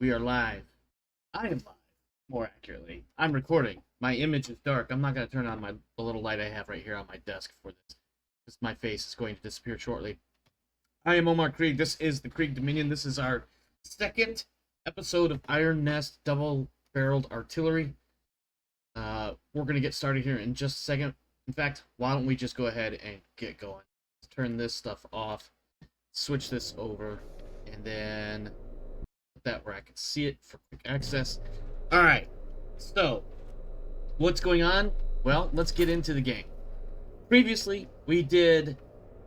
We are live. I am live, more accurately. I'm recording. My image is dark. I'm not going to turn on the little light I have right here on my desk for this, because my face is going to disappear shortly. I am Omar Krieg. This is the Krieg Dominion. This is our second episode of Iron Nest Double-Barreled Artillery. We're going to get started here in just a second. In fact, why don't we just go ahead and get going. Let's turn this stuff off, switch this over, and then that where I can see it for quick access. Alright, so what's going on? Well, let's get into the game. Previously, we did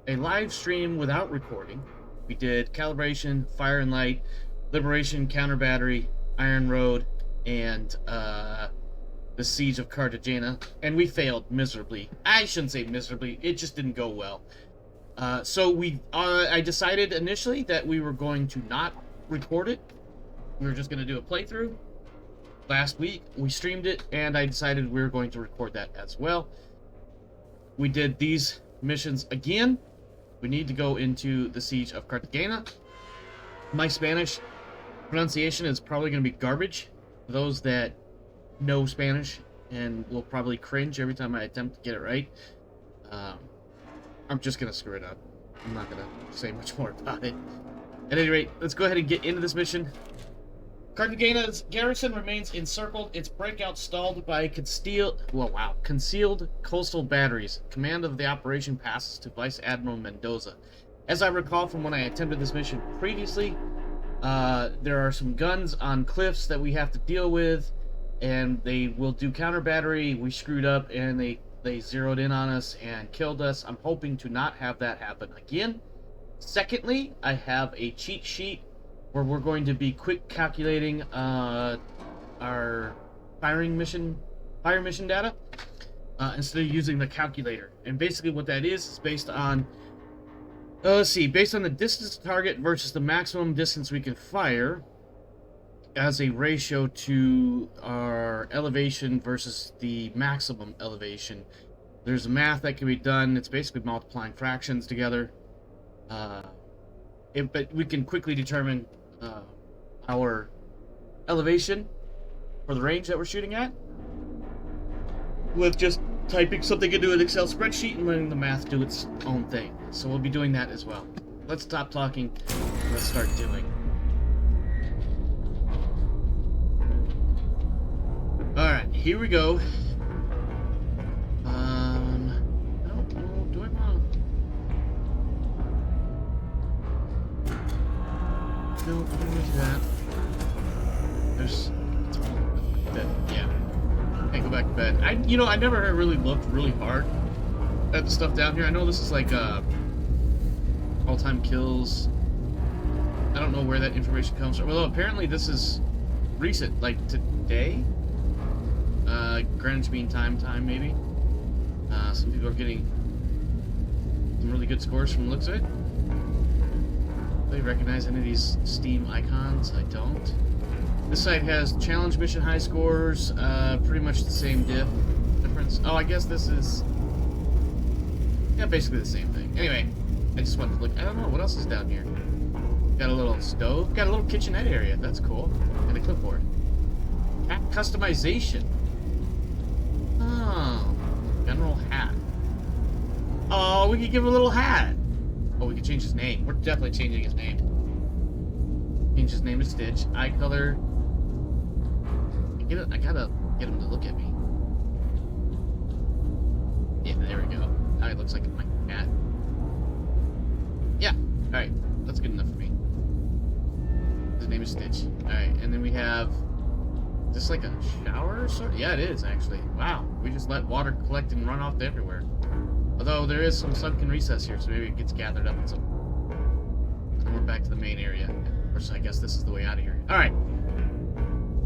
a live stream without recording. We did Calibration, Fire and Light, Liberation, Counter Battery, Iron Road, and the Siege of Cartagena, and we failed miserably. I shouldn't say miserably, it just didn't go well. So I decided initially that we were going to not record it. We were just going to do a playthrough. Last week, we streamed it, and I decided we were going to record that as well. We did these missions again. We need to go into the Siege of Cartagena. My Spanish pronunciation is probably going to be garbage. For those that know Spanish and will probably cringe every time I attempt to get it right, I'm just going to screw it up. I'm not going to say much more about it. At any rate, let's go ahead and get into this mission. Cartagena's garrison remains encircled, its breakout stalled by concealed coastal batteries. Command of the operation passes to Vice Admiral Mendoza. As I recall from when I attempted this mission previously, there are some guns on cliffs that we have to deal with, and they will do counter battery. We screwed up, and they zeroed in on us and killed us. I'm hoping to not have that happen again. Secondly, I have a cheat sheet where we're going to be quick calculating our fire mission data instead of using the calculator. And basically what that is based on, based on the distance to target versus the maximum distance we can fire as a ratio to our elevation versus the maximum elevation. There's math that can be done. It's basically multiplying fractions together. But we can quickly determine our elevation for the range that we're shooting at with just typing something into an Excel spreadsheet and letting the math do its own thing. So we'll be doing that as well. Let's stop talking. Let's start doing. Alright, here we go. No, I'm gonna do that. There's bed. Yeah. Can't go back to bed. I never really looked really hard at the stuff down here. I know this is like all-time kills. I don't know where that information comes from. Although apparently this is recent, like today. Greenwich Mean Time maybe. Some people are getting some really good scores from the looks of it. Do you recognize any of these Steam icons? I don't. This site has challenge mission high scores, pretty much the same difference. Oh, I guess this is, yeah, basically the same thing. Anyway, I just wanted to look. I don't know, what else is down here? Got a little stove, got a little kitchenette area, that's cool. And a clipboard. Hat customization. Oh, general hat. Oh, we could give him a little hat. Oh, we could change his name. We're definitely changing his name. Change his name to Stitch. Eye color. I gotta get him to look at me. Yeah, there we go. Now he looks like my cat. Yeah, alright. That's good enough for me. His name is Stitch. Alright, and then we have... Is this like a shower or sort? Yeah, it is, actually. Wow, we just let water collect and run off to everywhere. Although there is some sunken recess here, so maybe it gets gathered up in some... And we're back to the main area. Of course, I guess this is the way out of here. Alright.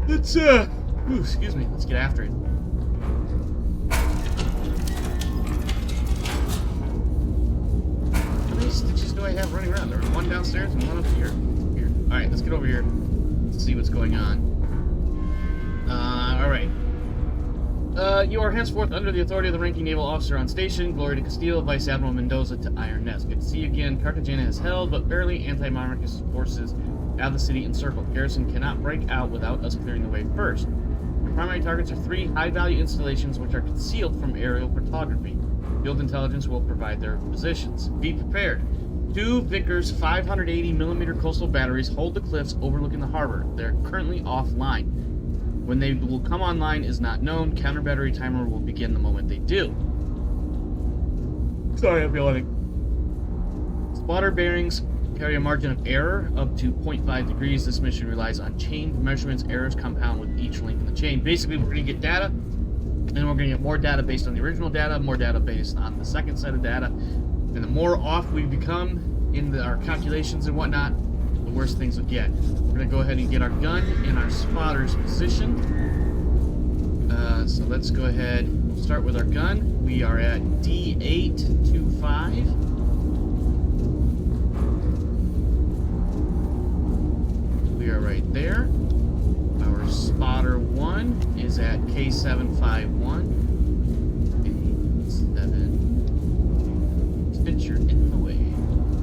Let's, excuse me. Let's get after it. How many stitches do I have running around? There's one downstairs and one up here. Alright, let's get over here. Let's see what's going on. Alright. You are henceforth under the authority of the ranking naval officer on station. Glory to Castile, Vice Admiral Mendoza to Iron Nest. Good to see you again. Cartagena is held, but barely. Anti-Monarchist forces Out of the city encircled. Garrison cannot break out without us clearing the way first. Your primary targets are 3 high-value installations which are concealed from aerial photography. Field intelligence will provide their positions. Be prepared. 2 Vickers 580mm coastal batteries hold the cliffs overlooking the harbor. They're currently offline. When they will come online is not known. Counter battery timer will begin the moment they do. Sorry, I'm yawning. Spotter bearings carry a margin of error up to 0.5 degrees. This mission relies on chain measurements. Errors compound with each link in the chain. Basically, we're going to get data, and then we're going to get more data based on the original data, more data based on the second set of data. And the more off we become in our calculations and whatnot, the worse things would get. We're going to go ahead and get our gun in our spotter's position. So let's go ahead. We'll start with our gun. We are at D825. We are right there. Our spotter 1 is at K751. K7. Stitcher in the way.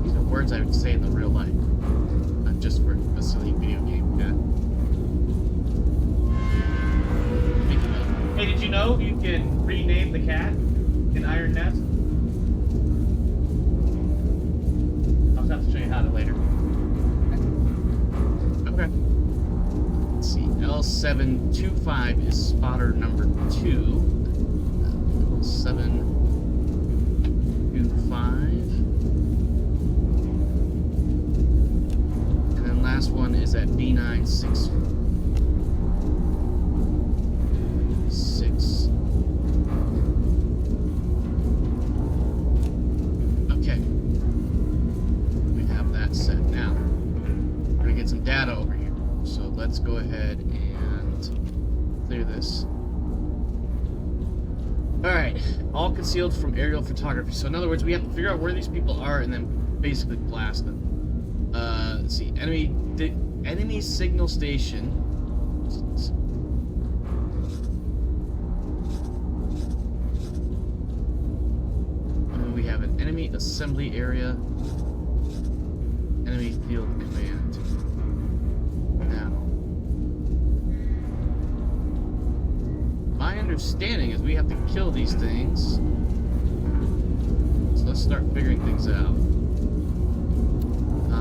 These are words I would say in the real life. Not just for a silly video game. Yeah. Hey, did you know you can rename the cat in Iron Nest? I'll have to show you how to later. Okay. Let's see. L725 is spotter number 2. L725. And then last one is at B966. Okay. We have that set now. We're going to get some data over here. So let's go ahead and clear this. Alright, all concealed from aerial photography. So in other words, we have to figure out where these people are and then basically blast them. Let's see, enemy signal station. We have an enemy assembly area, enemy field command. Now, my understanding is we have to kill these things. So let's start figuring things out.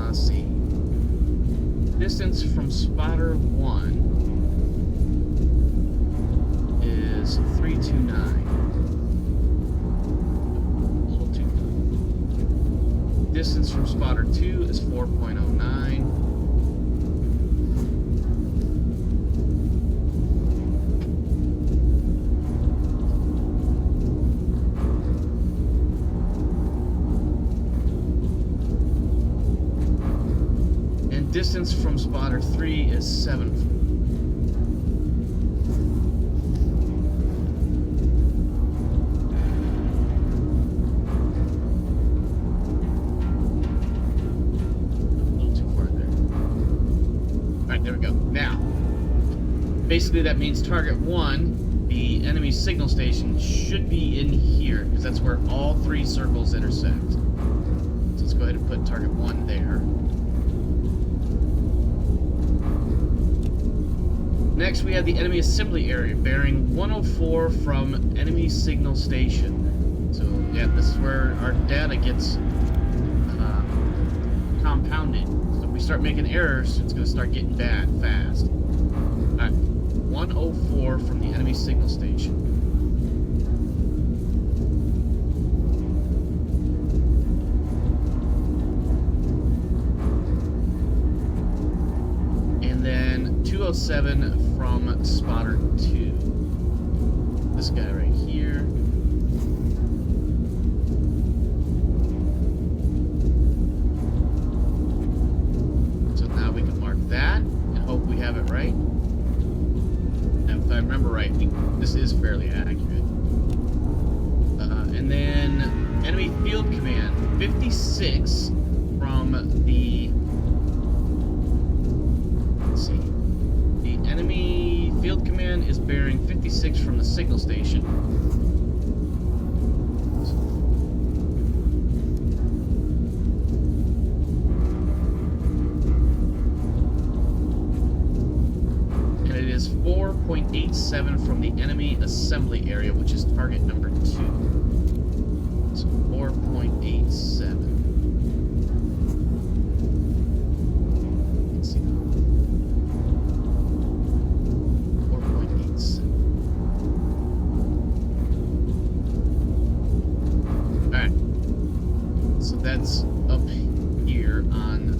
Let's see. Distance from spotter 1 is 329. A little too far. Distance from spotter 2 is 4.09. Distance from spotter 3 is 7. A little too far there. Alright, there we go. Now, basically that means target 1, the enemy signal station, should be in here, because that's where all 3 circles intersect. So let's go ahead and put target 1 there. Next, we have the enemy assembly area, bearing 104 from enemy signal station. So, yeah, this is where our data gets compounded. So if we start making errors, it's going to start getting bad fast. Alright, 104 from the enemy signal station. And then 207 from spotter 2. This guy right here. So now we can mark that and hope we have it right. And if I remember right, this is fairly accurate. And then enemy field command 56 from the. Let's see. The enemy field command is bearing 56 from the signal station. 4.87 from the enemy assembly area, which is target number 2. So 4.87. Let's see. 4.87. Alright. So that's up here on...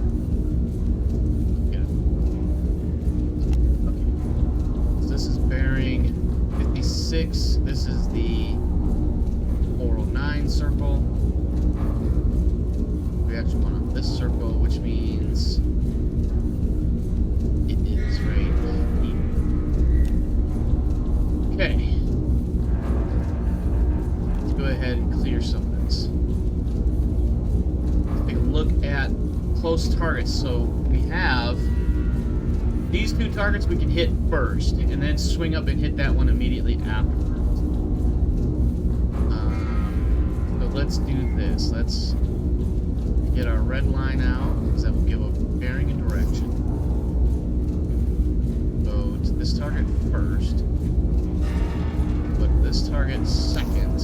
This is bearing 56. This is the 409 circle. We actually want on this circle, which means it is right here. Okay. Let's go ahead and clear some of this. Let's take a look at close targets. So we have these 2 targets we can hit first, and then swing up and hit that one immediately afterwards. So let's do this. Let's get our red line out, because that will give a bearing and direction. Go to this target first. Put this target second.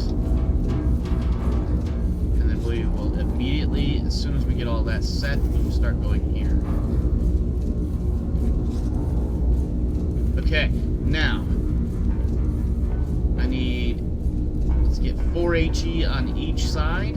And then we will immediately, as soon as we get all that set, we'll start going here. Okay, now I need, let's get 4 HE on each side.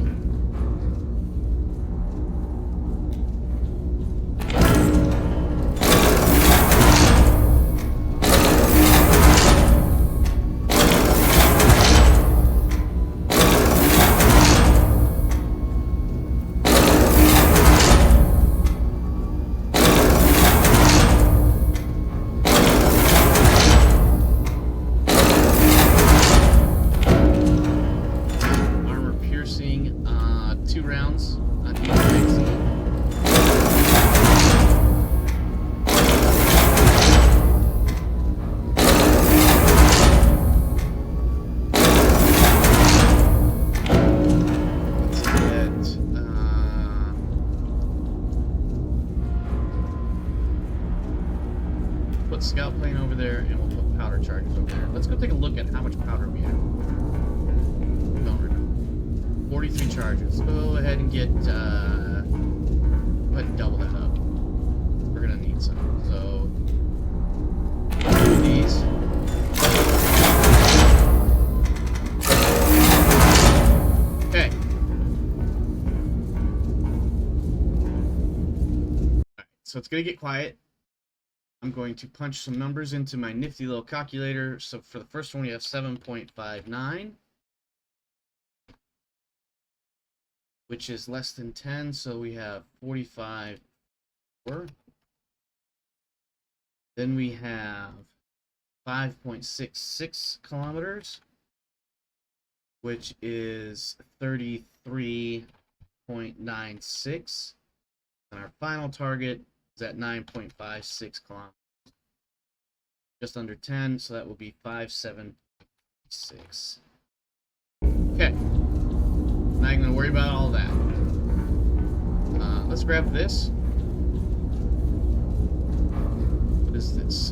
Scout plane over there, and we'll put powder charges over there. Let's go take a look at how much powder we have. Don't remember. 43 charges. Go ahead and get, go ahead and double that up. We're gonna need some. So, do these. Okay. Alright, so it's gonna get quiet. I'm going to punch some numbers into my nifty little calculator. So for the first one, we have 7.59, which is less than 10. So we have 45. Then we have 5.66 kilometers, which is 33.96. And our final target is at 9.56 kilometers. Just under 10, so that will be 5.76. Okay. Not even gonna worry about all that. Let's grab this. What is this?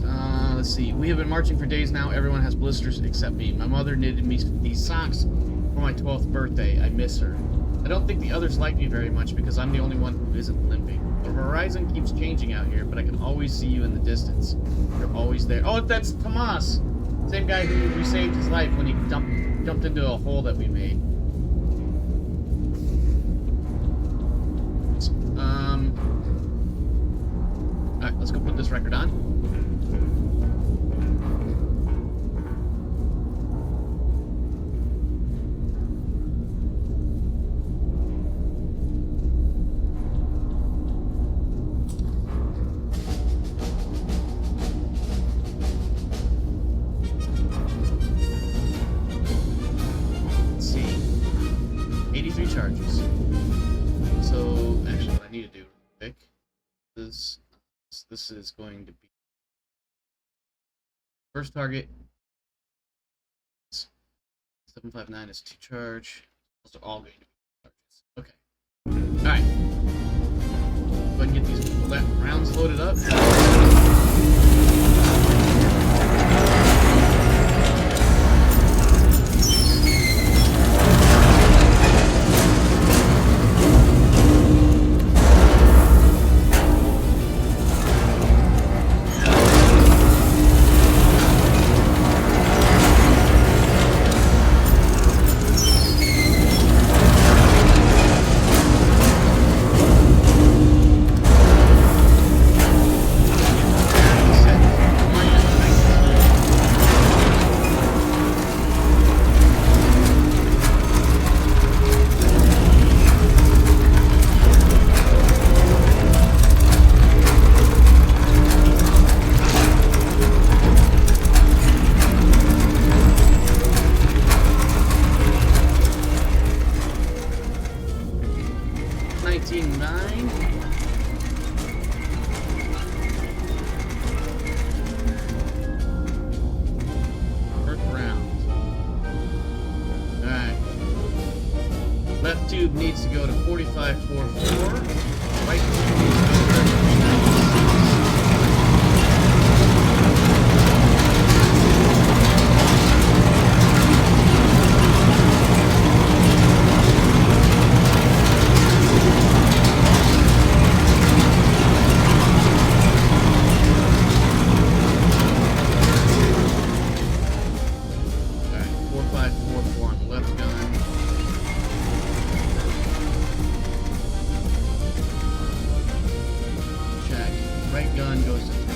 Let's see. We have been marching for days now. Everyone has blisters except me. My mother knitted me these socks for my 12th birthday. I miss her. I don't think the others like me very much because I'm the only one who isn't limping. The horizon keeps changing out here, but I can always see you in the distance. You're always there. Oh, that's Tomas! Same guy who we saved his life when he jumped into a hole that we made. Alright, let's go put this record on. Charges. So actually what I need to do real quick is this is going to be first target. 759 is 2 charge. Those are all going to be charges. Okay. Alright. Go ahead and get these rounds loaded up. tube needs to go to 4544. Right tube needs to go to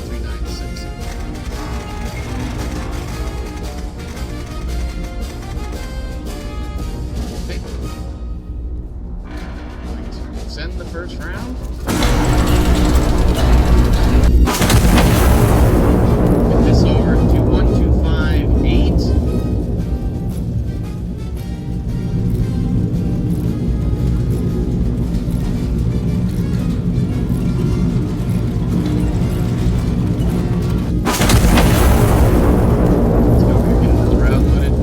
3996. First round. Get this over to 1258. Let's go get this route loaded.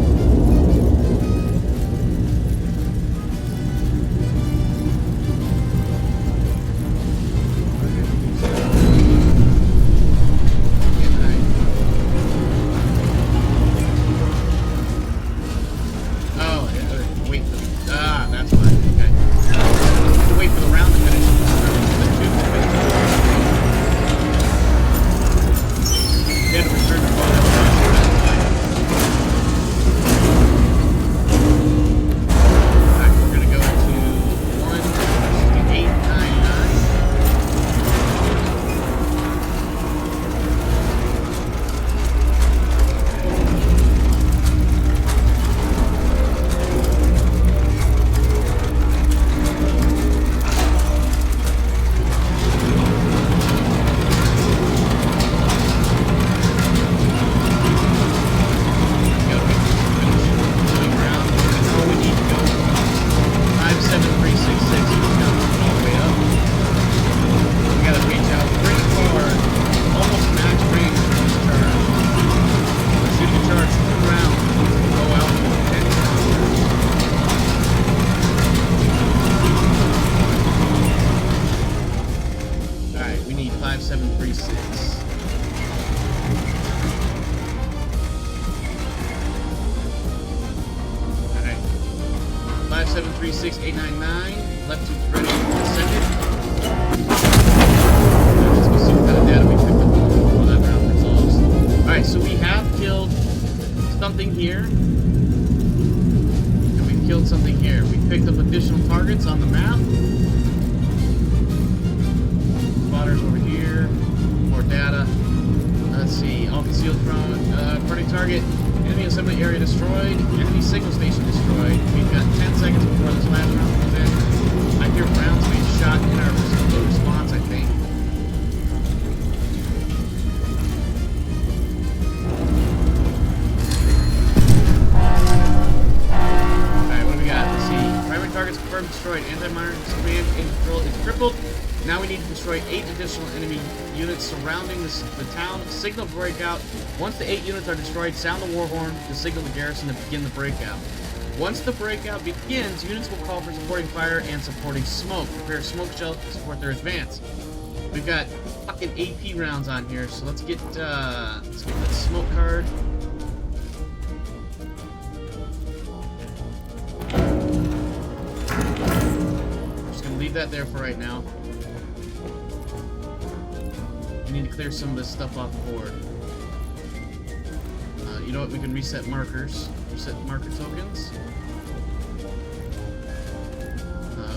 We need 5736. Alright. 5736, 899. Left tube's ready. Send it. Let's go see what kind of data we picked up before that round resolves. Alright, so we have killed something here. And we've killed something here. We picked up additional targets on the map. Over here, more data. Let's see, all concealed from burning target, enemy assembly area destroyed, enemy signal station destroyed. We've got 10 seconds before this last round comes in. I hear rounds being shot in our response, I think. Alright, what do we got? Let's see. Primary targets confirmed destroyed. Anti-Monarchists command and control is crippled. Now we need to destroy 8 additional enemy units surrounding the town. Signal breakout. Once the 8 units are destroyed, sound the war horn to signal the garrison to begin the breakout. Once the breakout begins, units will call for supporting fire and supporting smoke. Prepare smoke shell to support their advance. We've got fucking AP rounds on here, so let's get that smoke card. Just gonna leave that there for right now. We need to clear some of this stuff off the board. You know what? We can reset markers. Reset marker tokens.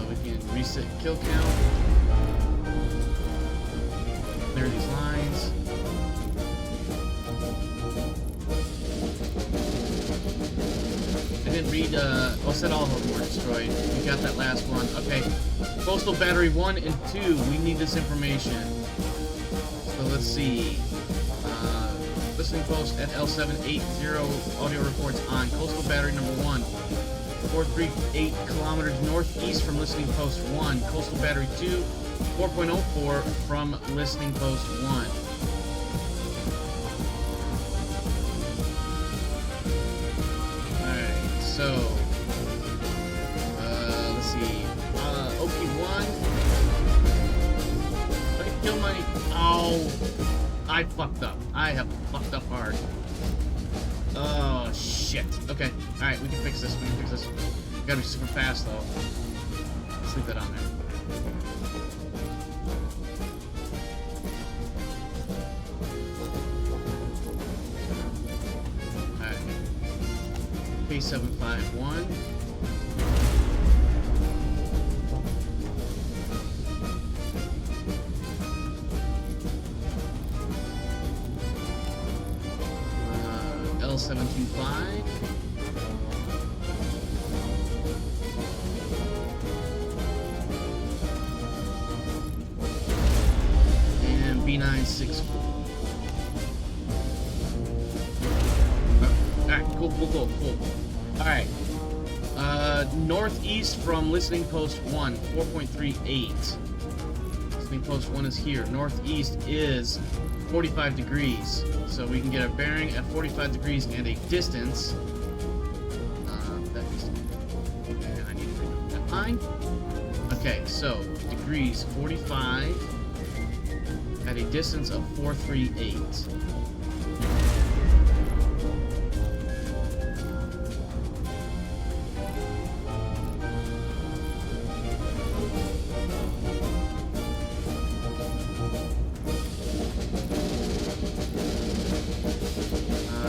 We can reset kill count. Clear these lines. I didn't read, I'll set all of them were destroyed. We got that last one. Okay. Coastal Battery 1 and 2. We need this information. So let's see. Listening post at L780. Audio reports on. Coastal Battery number 1. 438 kilometers northeast from listening post 1. Coastal Battery 2. 4.04 from listening post 1. Alright, so let's see. I fucked up. I have fucked up hard. Oh, shit. Okay. Alright, we can fix this. We can fix this. We gotta be super fast, though. Let's leave that on there. Alright. K751. L725. And B964. Alright, cool. Alright. Northeast from listening post 1, 4.38. Listening post 1 is here. Northeast is 45 degrees. So we can get a bearing at 45 degrees and a distance. I need to bring up that line. Okay, so degrees 45 at a distance of 438.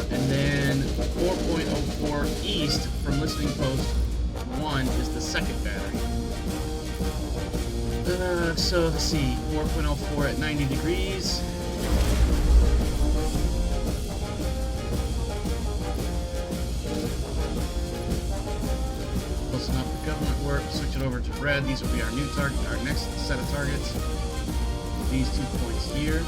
And then 4.04 east from listening post 1 is the second battery. So let's see, 4.04 at 90 degrees. Close enough for government work. Switch it over to red. These will be our new target, our next set of targets. These 2 points here.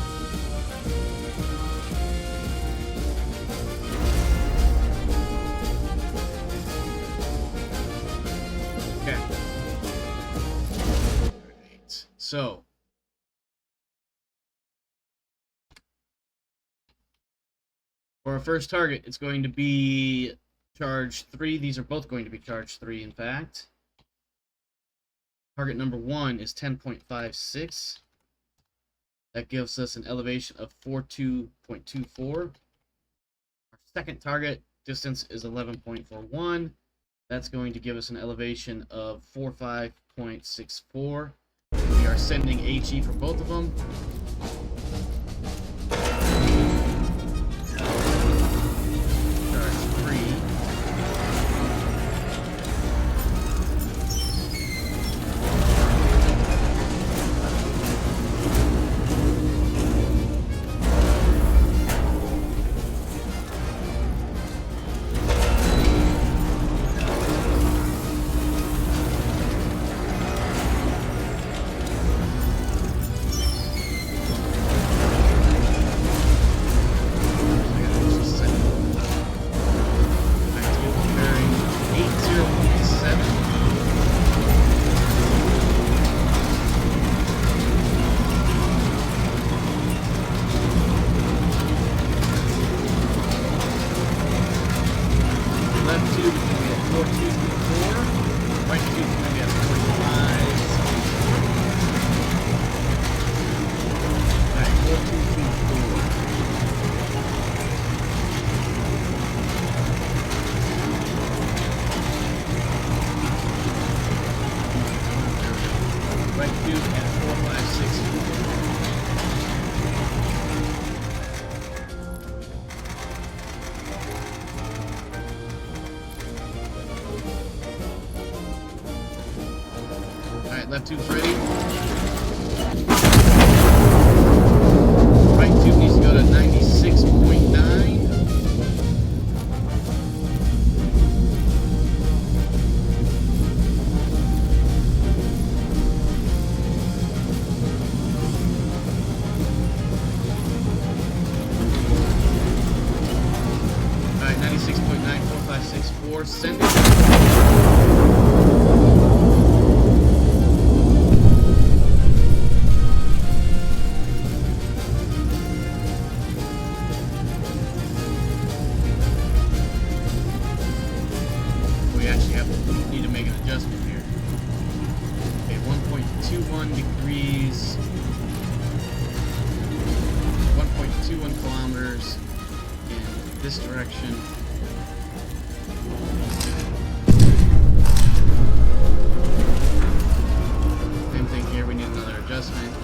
So, for our first target, it's going to be charge 3. These are both going to be charge 3, in fact. Target number 1 is 10.56. That gives us an elevation of 42.24. Our second target distance is 11.41. That's going to give us an elevation of 45.64. We are sending HE for both of them. Charge 3. Left tube's ready. Right tube needs to go to 96.9. Alright, 96.94564. Send it. Need to make an adjustment here. Okay, 1.21 degrees. 1.21 this direction. Same thing here, we need another adjustment.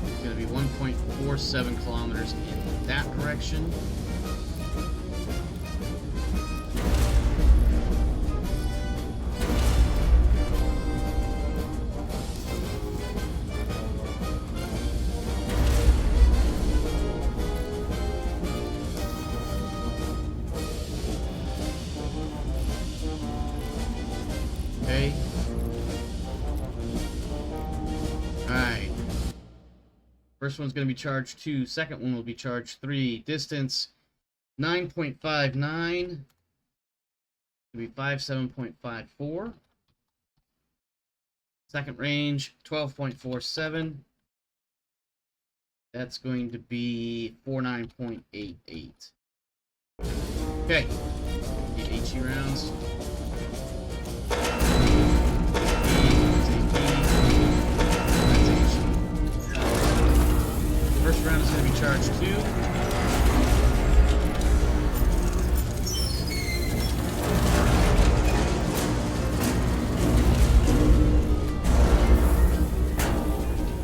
It's going to be 1.47 kilometers in that direction. Okay. Alright. First one's going to be charge 2. Second one will be charge 3. Distance 9.59. It'll be 57.54. Second range 12.47. That's going to be 49.88. Okay. The HE rounds. First round is going to be charge 2.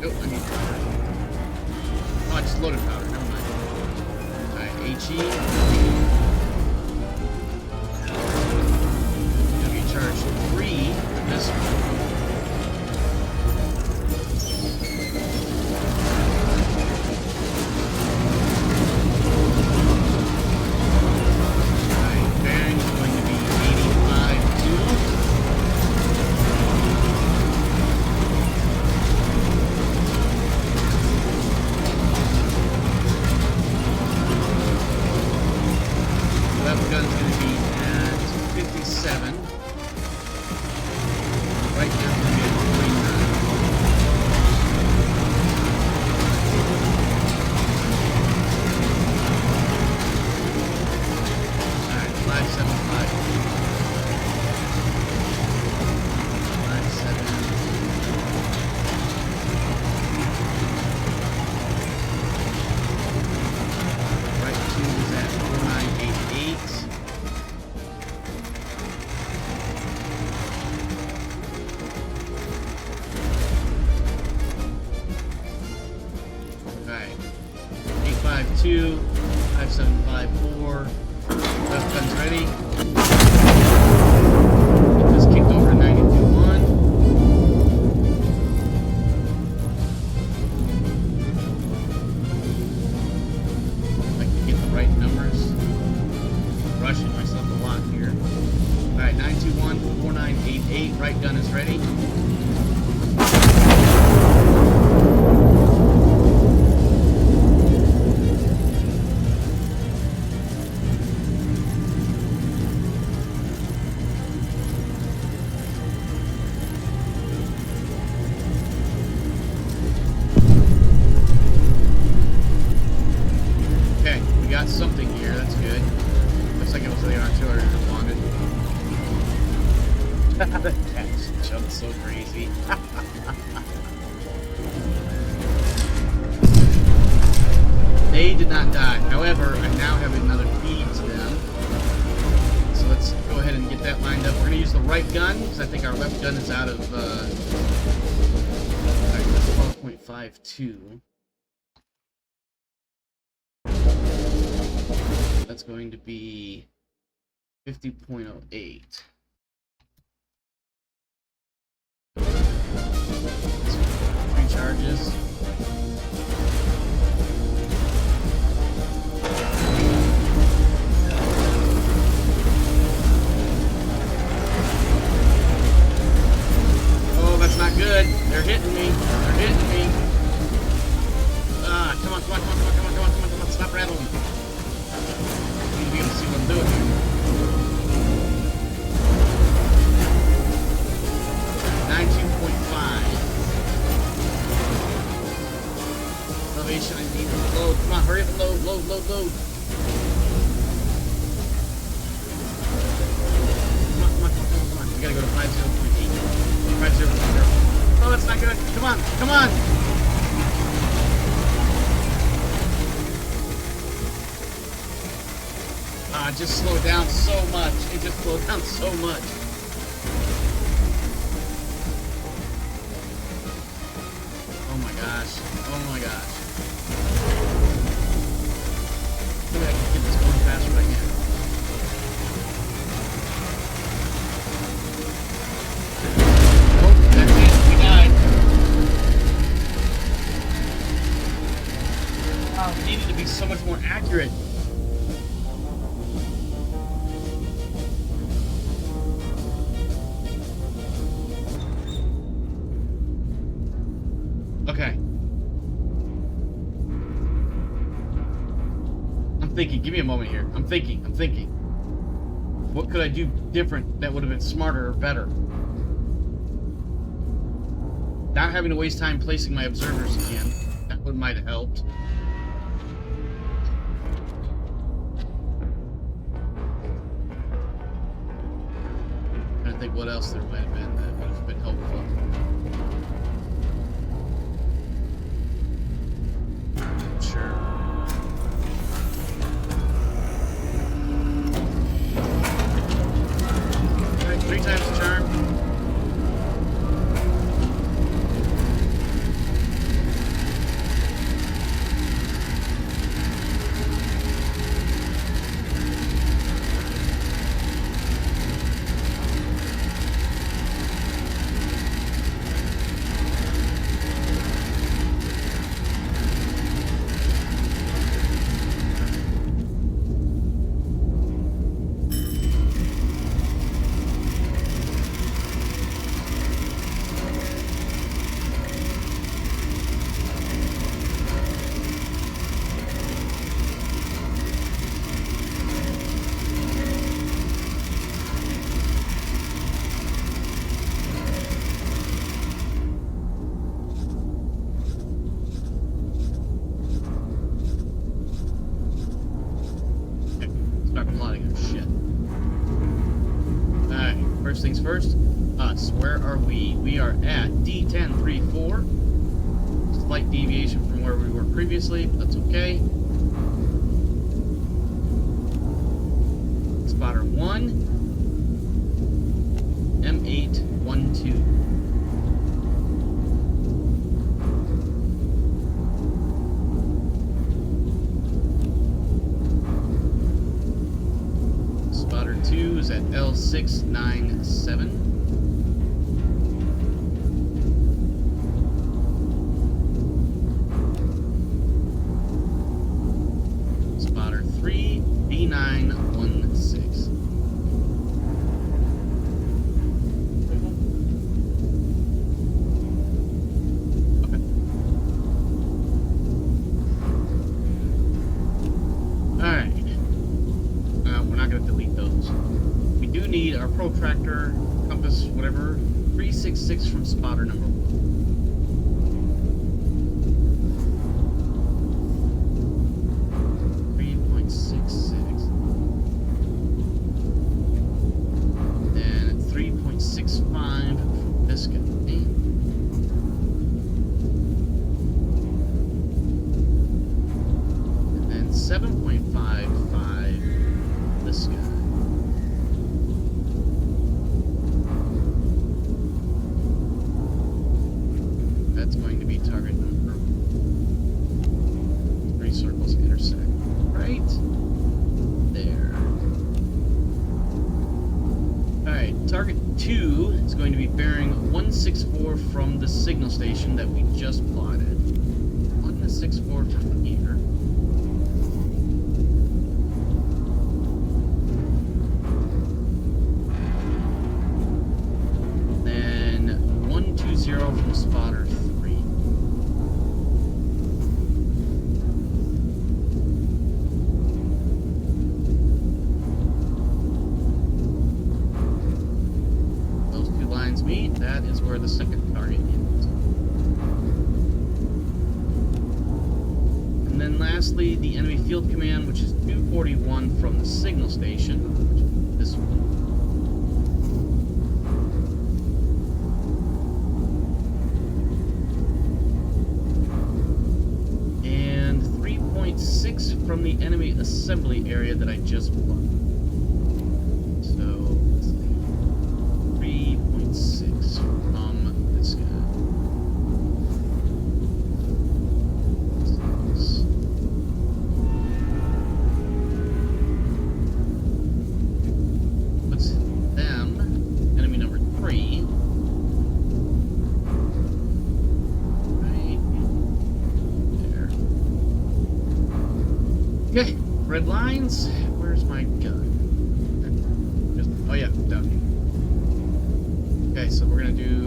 Nope, I need powder. Oh, I just loaded powder, never mind. Alright, HE. It's going to be charge 3 for this one. Two, 5754. Left gun's ready. Get this kicked over 92.1. Like to get the right numbers. Rushing myself a lot here. Alright, 921 4988. Right gun is ready. Something here, that's good. Looks like it was the artillery that wanted. The cat jumped so crazy. They did not die. However, I now have another feed to them. So let's go ahead and get that lined up. We're going to use the right gun, because I think our left gun is out of... Alright, that's 12.52. That's going to be 50.08. 3 charges. Oh, that's not good. They're hitting me. They're hitting me. Ah, come on, come on, come on, come on, come on, come on, come on, come on. Stop rattling. I need to be able to see what I'm doing here. 19.5. Elevation, I need to load. Come on, hurry up and load, load, load, load. Come on, come on, come on, come on. We gotta go to 50.8. 50.0. Oh, that's not good. Come on, come on. God, just slow down so much. It just slowed down so much. Oh my gosh. Oh my gosh. Maybe I can get this going faster if I can. Oh, that's it. We died. Wow, we needed to be so much more accurate. Okay. I'm thinking. Give me a moment here. I'm thinking. What could I do different that would have been smarter or better? Not having to waste time placing my observers again. That would might have helped. I think what else there might have been that would have been helpful. Sure. Alright, 3 times the charm. First things first, us. Where are we? We are at D1034. Slight deviation from where we were previously, but that's okay. Spotter 1, M812. Spotter 2 is at L697. Spotter 3, B916. Okay. Alright. We're not going to delete those. We do need our protractor, compass, whatever, 366 from spotter number 1. From the signal station that we just plotted. 164 from here. Then 120 from spotter 3. Those two lines meet. That is where the second target is. And then lastly, the enemy field command, which is 241 from the signal station, which is this one. And 3.6 from the enemy assembly area that I just plugged. Okay, red lines. Where's my gun? Oh yeah, down here. Okay, so we're gonna do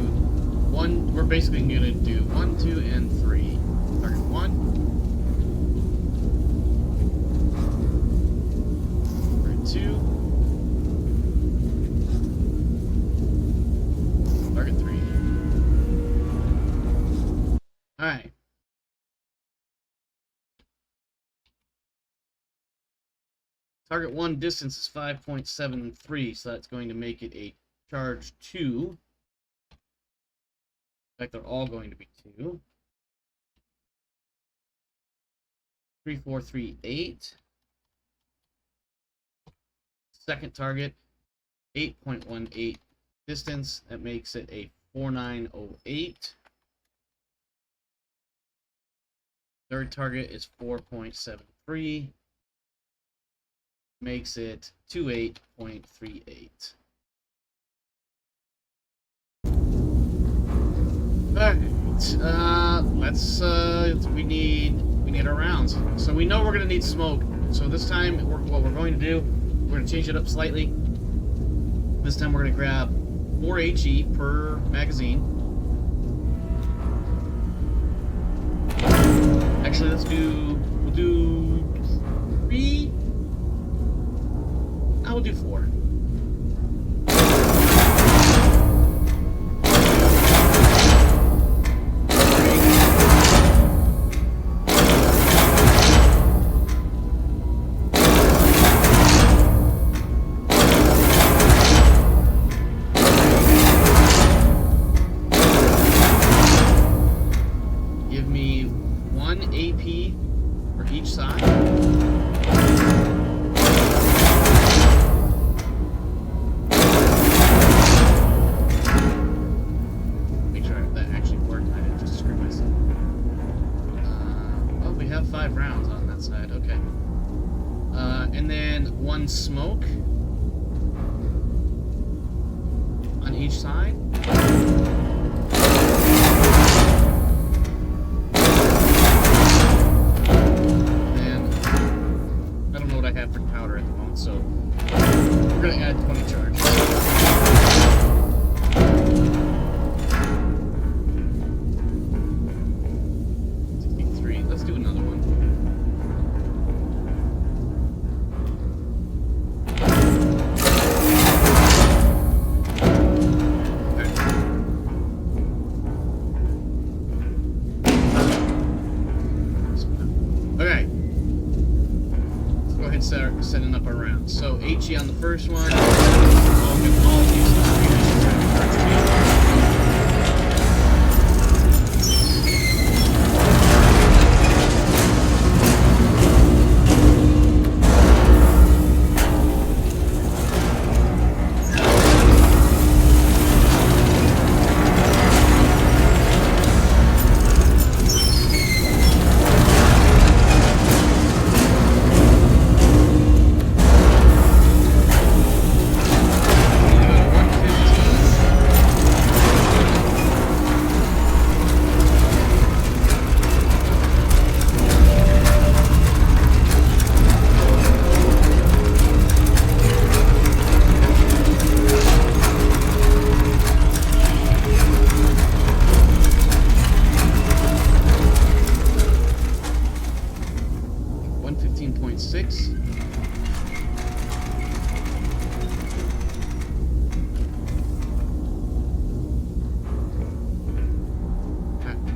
one. We're basically gonna do 1, 2, and 3. Target 1. Target 2. Target 3. All right. Target 1 distance is 5.73, so that's going to make it a charge 2. In fact, they're all going to be 2. 3, 4, 3, 8. Second target, 8.18 distance. That makes it a 4908. Third target is 4.73. Makes it 28.38. Alright, let's we need our rounds. So we know we're gonna need smoke. So this time what we're going to do, we're gonna change it up slightly. This time we're gonna grab 4 HE per magazine. Actually, we'll do 3. I will do 4. Give me 1 AP for each side. And then 1 smoke on each side. And I don't know what I have for powder at the moment, so we're going to add 20 charges. Let's do another one. Okay. Let's go ahead and start setting up our rounds. So HE on the first one. All these.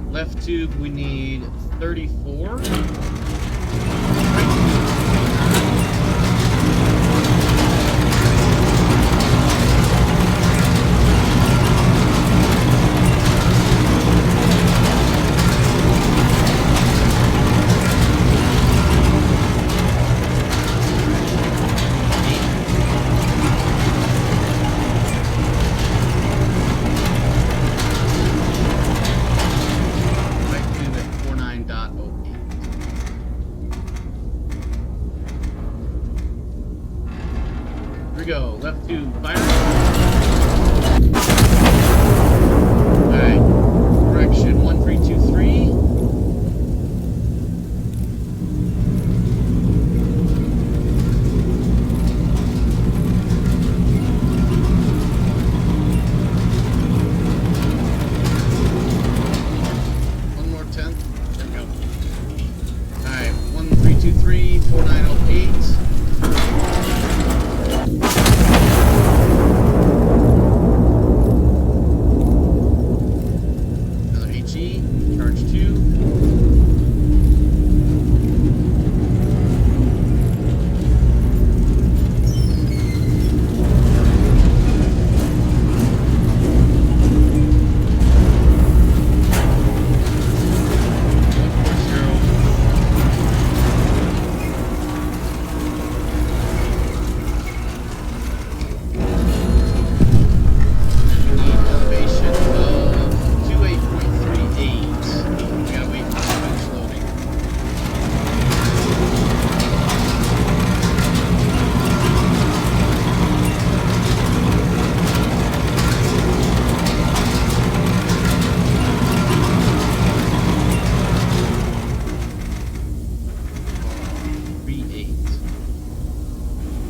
Left tube, we need 34. Go left tube fire. Alright, correction 1323. 283, 4908. Another HE, charge 2.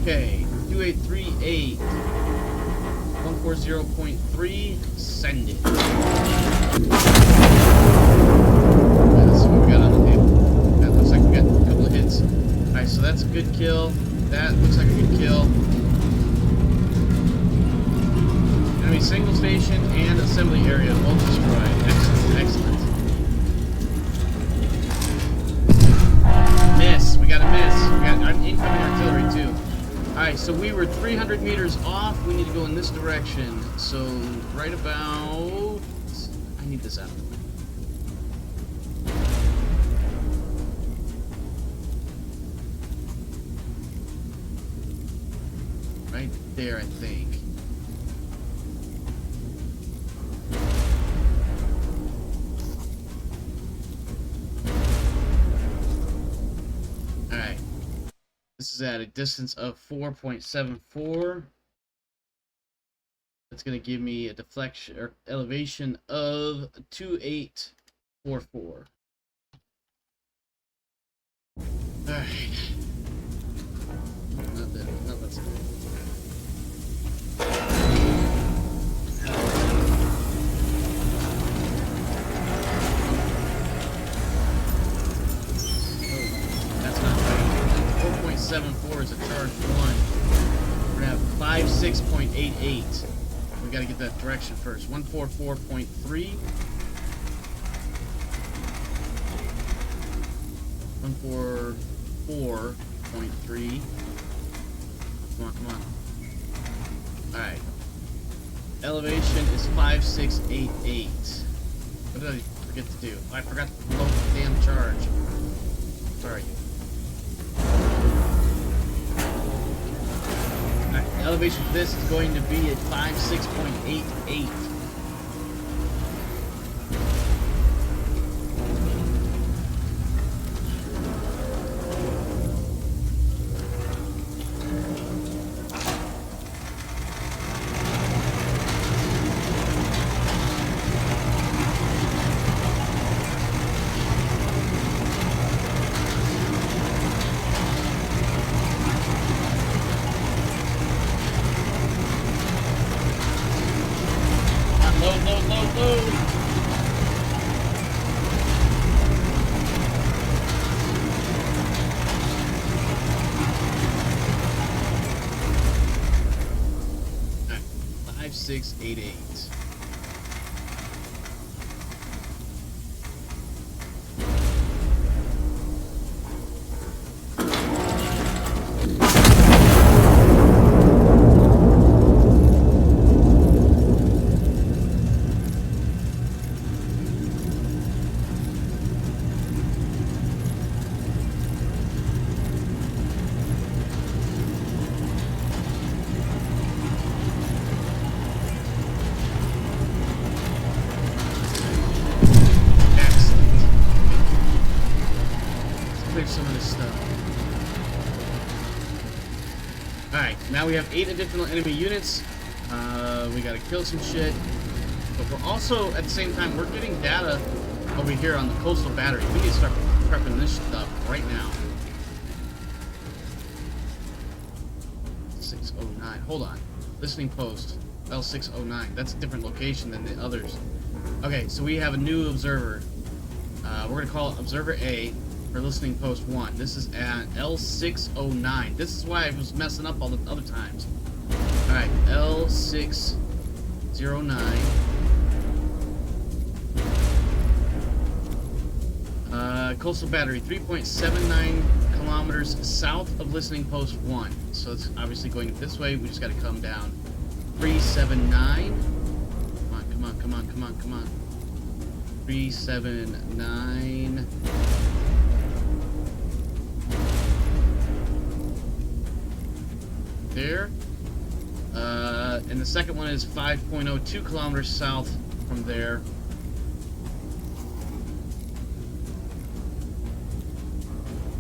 Okay, 2838, 140.3, send it. Let's see what we got on the table. That looks like we got a couple of hits. Alright, so that's a good kill. That looks like a good kill. Enemy single station and assembly area both destroyed. Excellent, excellent. Miss, we got a miss. We got incoming artillery too. Alright, so we were 300 meters off. We need to go in this direction. So, right about... I need this out. Right there, I think. Alright. This is at a distance of 4.74. That's going to give me a deflection or elevation of 2844. Alright. Not that's good. That's not right. 4.74 is a charge 1. We're going to have 56.88. We got to get that direction first. 144.3. 144.3. Come on, come on. Alright. Elevation is 5688. What did I forget to do? I forgot to load the damn charge. Sorry. Alright, the elevation for this is going to be at 56.88. Load. Alright, 5688. Some of this stuff. Alright, now we have 8 additional enemy units. We gotta kill some shit. But we're also, at the same time, we're getting data over here on the coastal battery. We need to start prepping this stuff right now. 609. Hold on. Listening post. L609. That's a different location than the others. Okay, so we have a new observer. We're gonna call it Observer A. for listening post 1. This is at L609. This is why I was messing up all the other times. Alright, L609. Coastal Battery, 3.79 kilometers south of listening post 1. So it's obviously going this way. We just got to come down 379. Come on, come on, come on, come on. 379. There. And the second one is 5.02 kilometers south from there.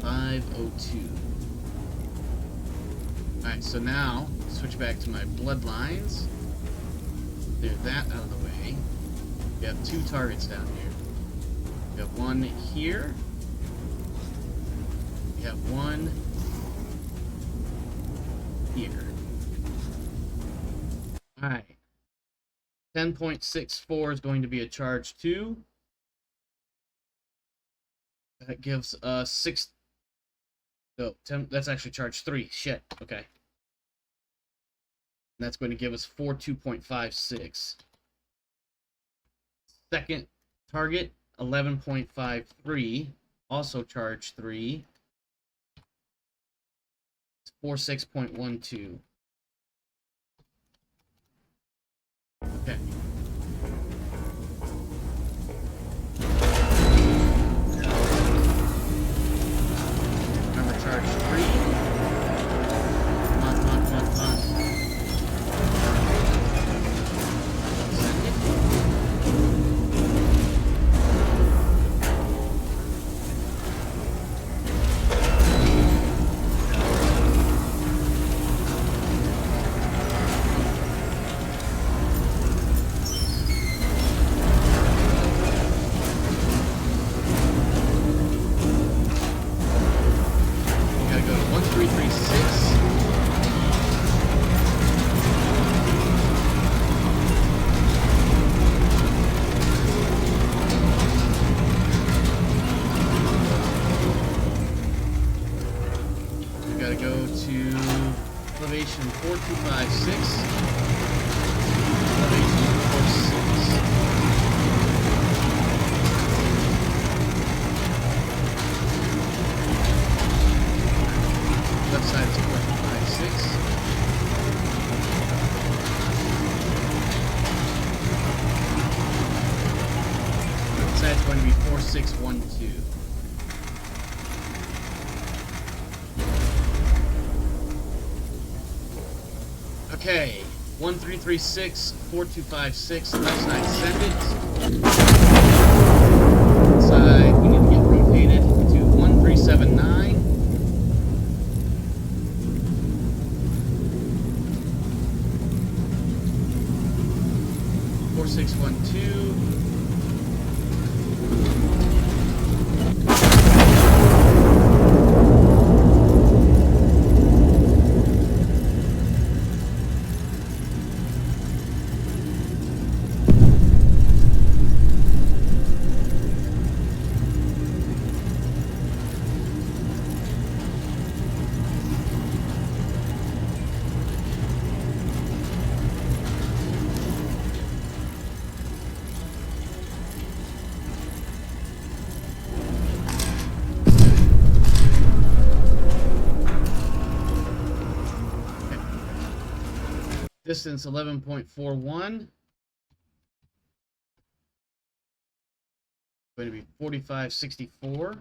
Alright, so now switch back to my bloodlines. Clear that out of the way. We have 2 targets down here. We have one here. We have one here. Alright. 10.64 is going to be a charge 2. That gives us 6. No, 10, that's actually charge 3. Shit. Okay. And that's going to give us 42.56. Second target, 11.53. Also charge 3. It's 46.12. Okay. Charge 3. Come on, come on, come on, come on. Send it. Elevation 4256. Elevation 46. Left side is 4256. Right side is going to be 4612. Okay, 1336, 4256, left side, send it. Side, we need to get rotated to 1379. 4612. Distance 11.41. Going to be 4564.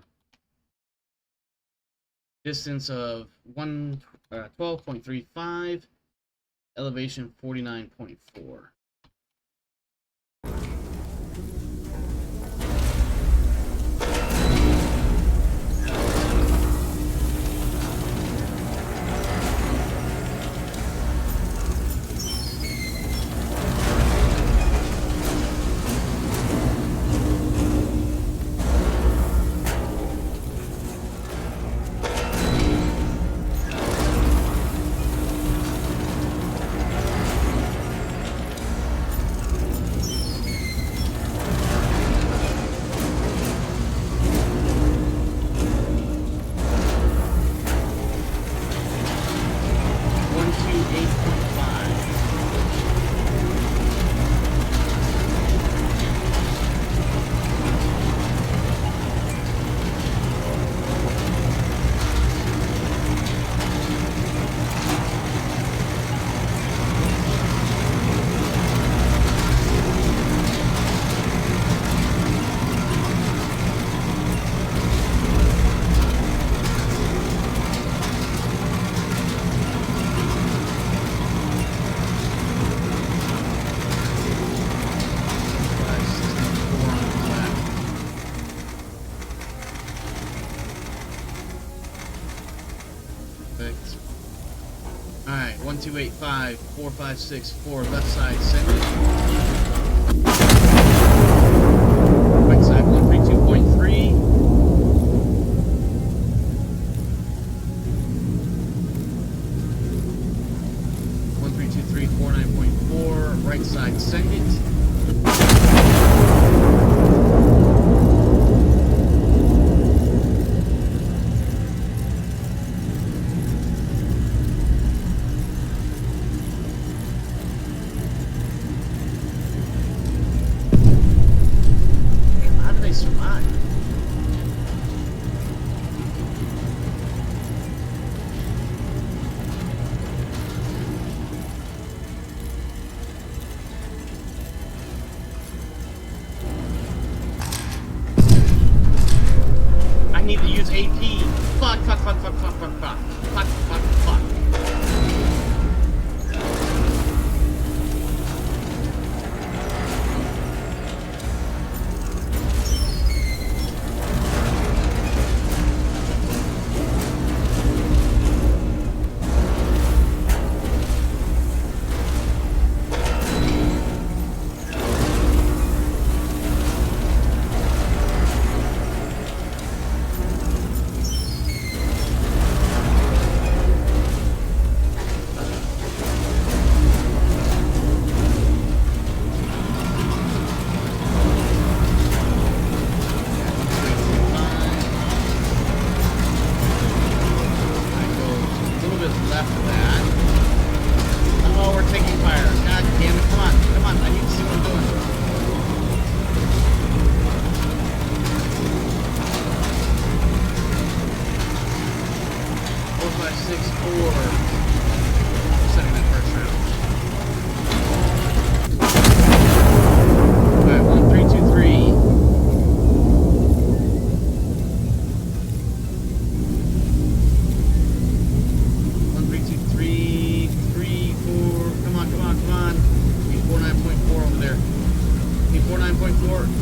Distance of 12.35. Elevation 49.4. Perfect. Alright, 1, 2, 8, 5, 4, 5, 6, 4, left side, send it. Right side, 132.3. 132.349.4, right side, send it. Need to use AP. Fuck.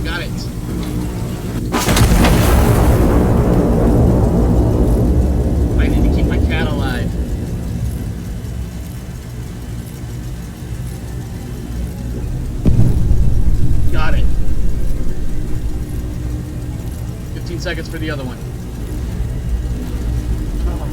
Got it. I need to keep my cat alive. Got it. 15 seconds for the other one. Come on.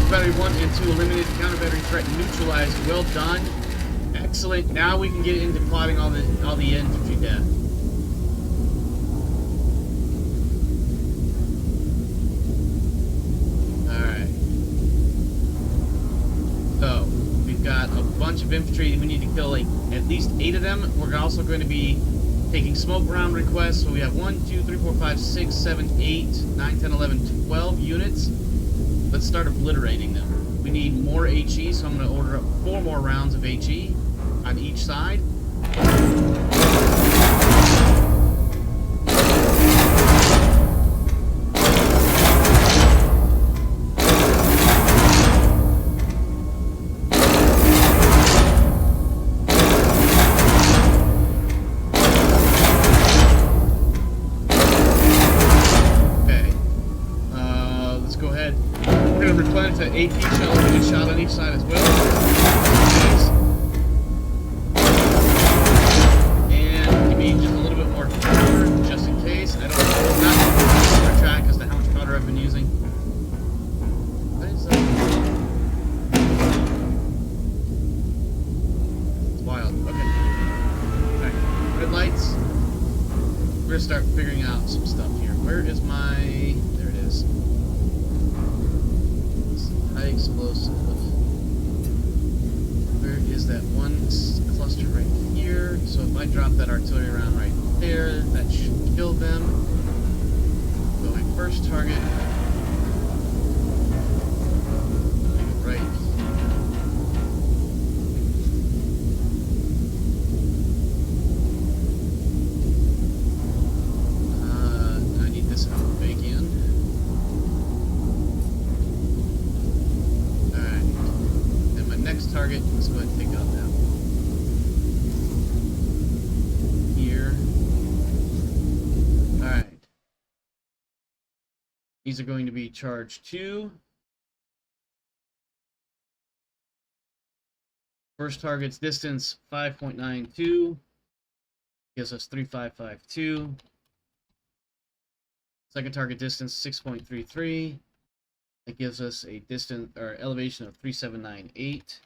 Battery 1 and 2 eliminated, counter battery threat neutralized. Well done. Excellent. Now we can get into plotting all the infantry death. Alright. So, we've got a bunch of infantry. We need to kill like at least 8 of them. We're also going to be taking smoke round requests. So we have 1, 2, 3, 4, 5, 6, 7, 8, 9, 10, 11, 12 units. Let's start obliterating them. We need more HE, so I'm going to order up 4 more rounds of HE on each side. AP shell will get shot on each side as well. And give me just a little bit more powder, just in case. I don't know, not going to track as to how much powder I've been using. What is that? It's wild. Okay. Alright. Red lights. We're going to start figuring out some stuff here. Where is my... There it is. Explosive. Where is that one cluster right here? So if I drop that artillery round right there, that should kill them. So my first target. Right. I need this out of the bacon. target. Let's go ahead and take out that one. Here. Alright. These are going to be charge 2. First target's distance 5.92. Gives us 3552. Second target distance 6.33. That gives us a distance or elevation of 3798.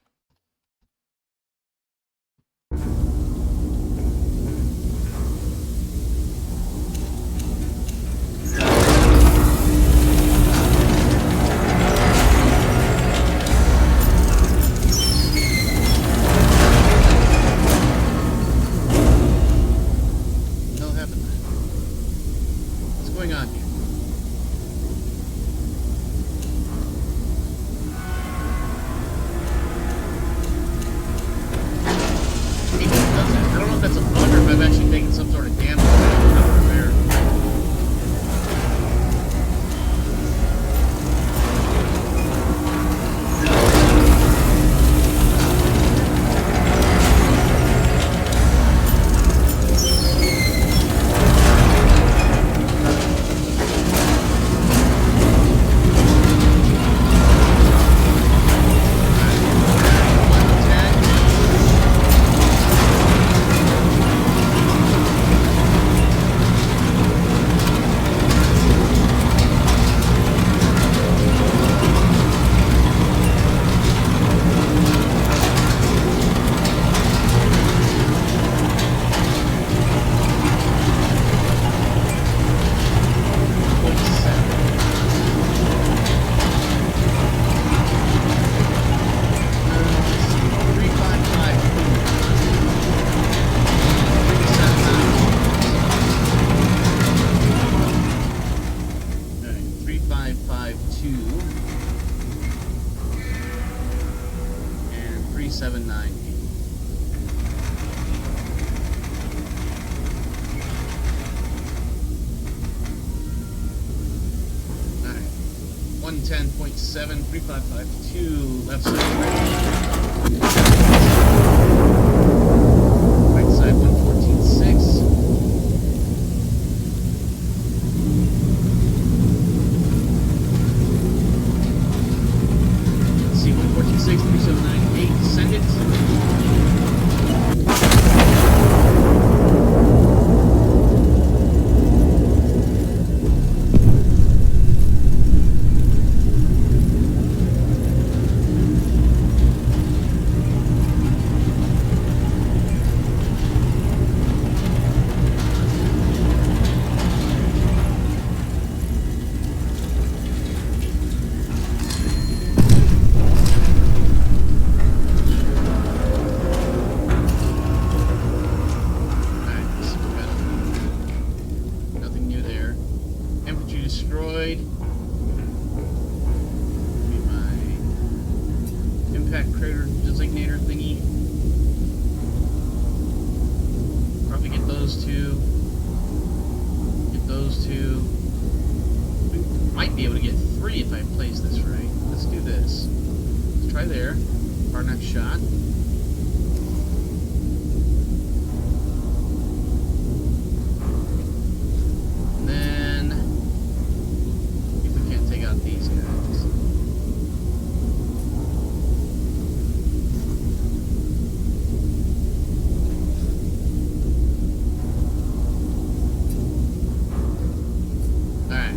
Alright.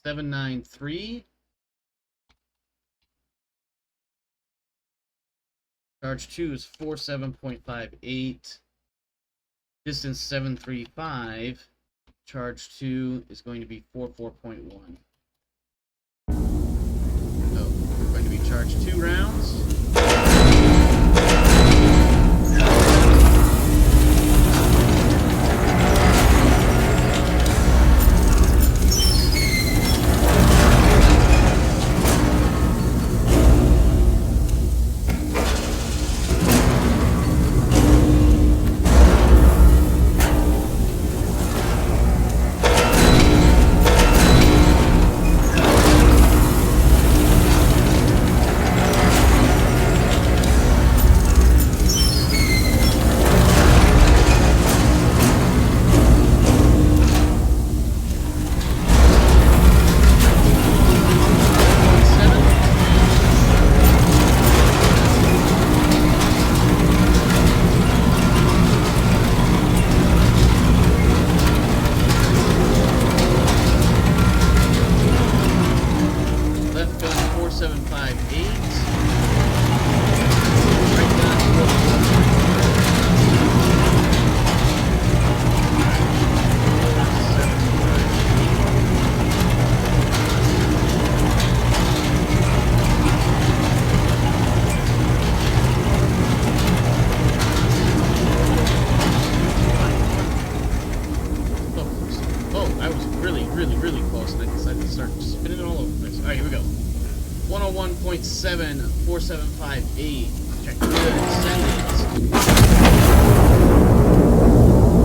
793. Charge 2 is 47.58. Distance 735. Charge 2 is going to be 44.1. So we're going to be charged 2 rounds. Alright, here we go. 101.7, 4758. Check good. Send it.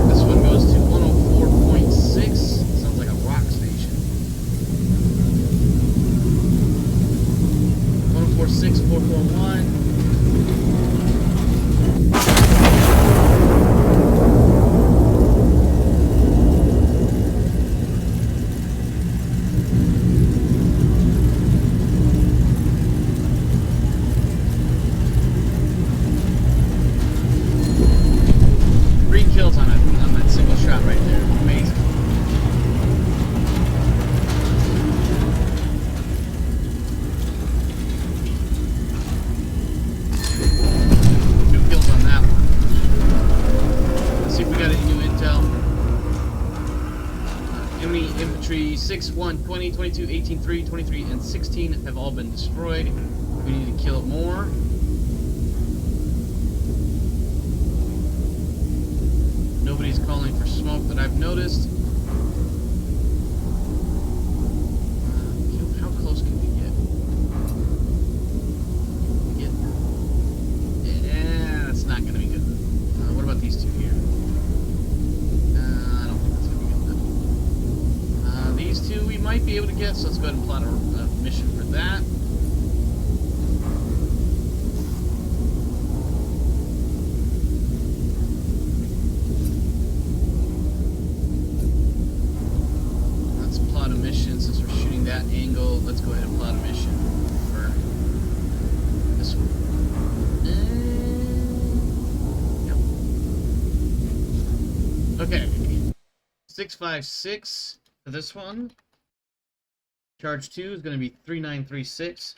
This one goes to 104.6. Sounds like a rock station. 104.6, 441. Infantry 6, 1, 20, 22, 18, 3, 23, and 16 have all been destroyed. We need to kill more. Nobody's calling for smoke that I've noticed. How close can we get? Yeah, that's not going to be good. What about these two here? I don't think that's going to be good enough. These two we might be able to get, so let's go ahead and plot a mission for that. Let's plot a mission since we're shooting that angle. Let's go ahead and plot a mission for this one. Yep. Okay. 656 for this one. Charge 2 is going to be 3936.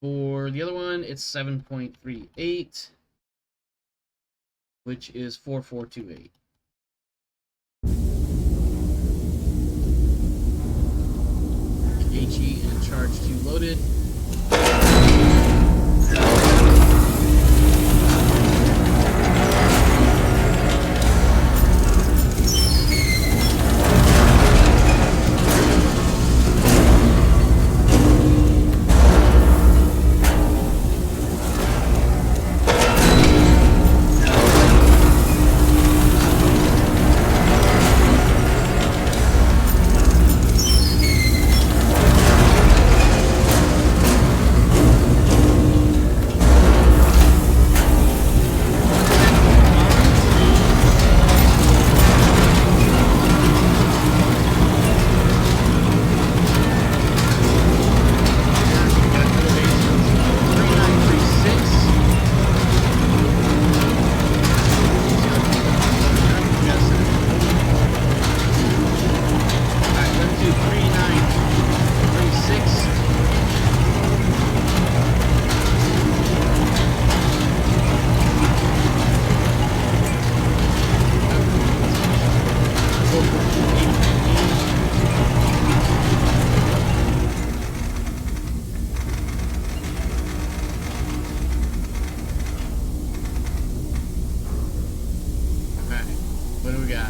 For the other one, it's 7.38, which is 4428. HE and charge 2 loaded.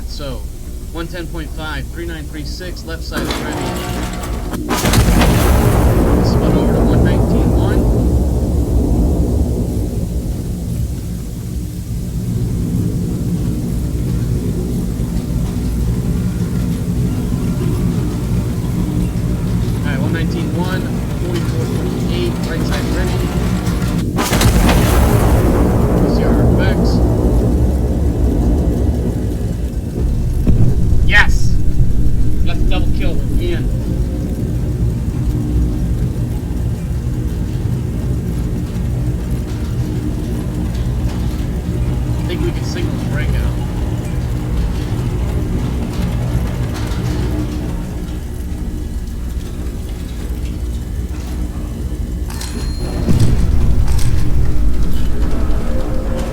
So, 110.5, 3936, left side is ready. Spun over to 119.1. Alright, 119.1, 44.28, right side ready. See our effects. Yes! Got the double kill again. I think we can signal the breakout.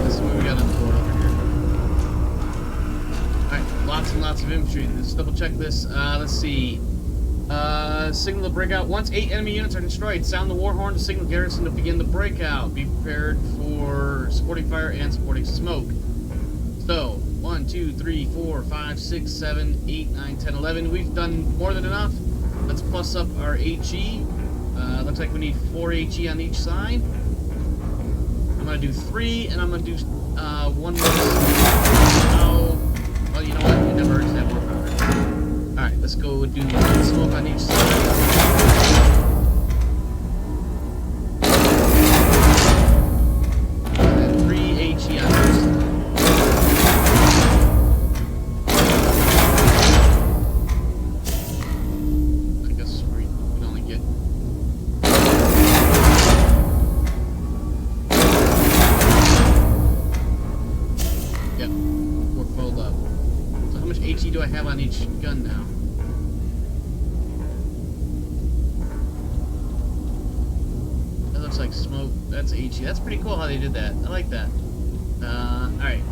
This is what we got on the board over here. Alright, lots and lots of infantry. Let's double check this. Let's see. Signal the breakout. Once 8 enemy units are destroyed, sound the war horn to signal garrison to begin the breakout. Be prepared for supporting fire and supporting smoke. So, 1, 2, 3, 4, 5, 6, 7, 8, 9, 10, 11. We've done more than enough. Let's plus up our HE. Looks like we need 4 HE on each side. I'm gonna do 3, and I'm gonna do 1 more. Oh, well, you know what? It never hurts to have more powder. Alright, let's go do 1 smoke on each side. And then 3 HE on each side. I guess we can only get... Yep, we're filled up. So how much HE do I have on each gun now? That looks like smoke. That's HE. That's pretty cool how they did that. I like that. Alright.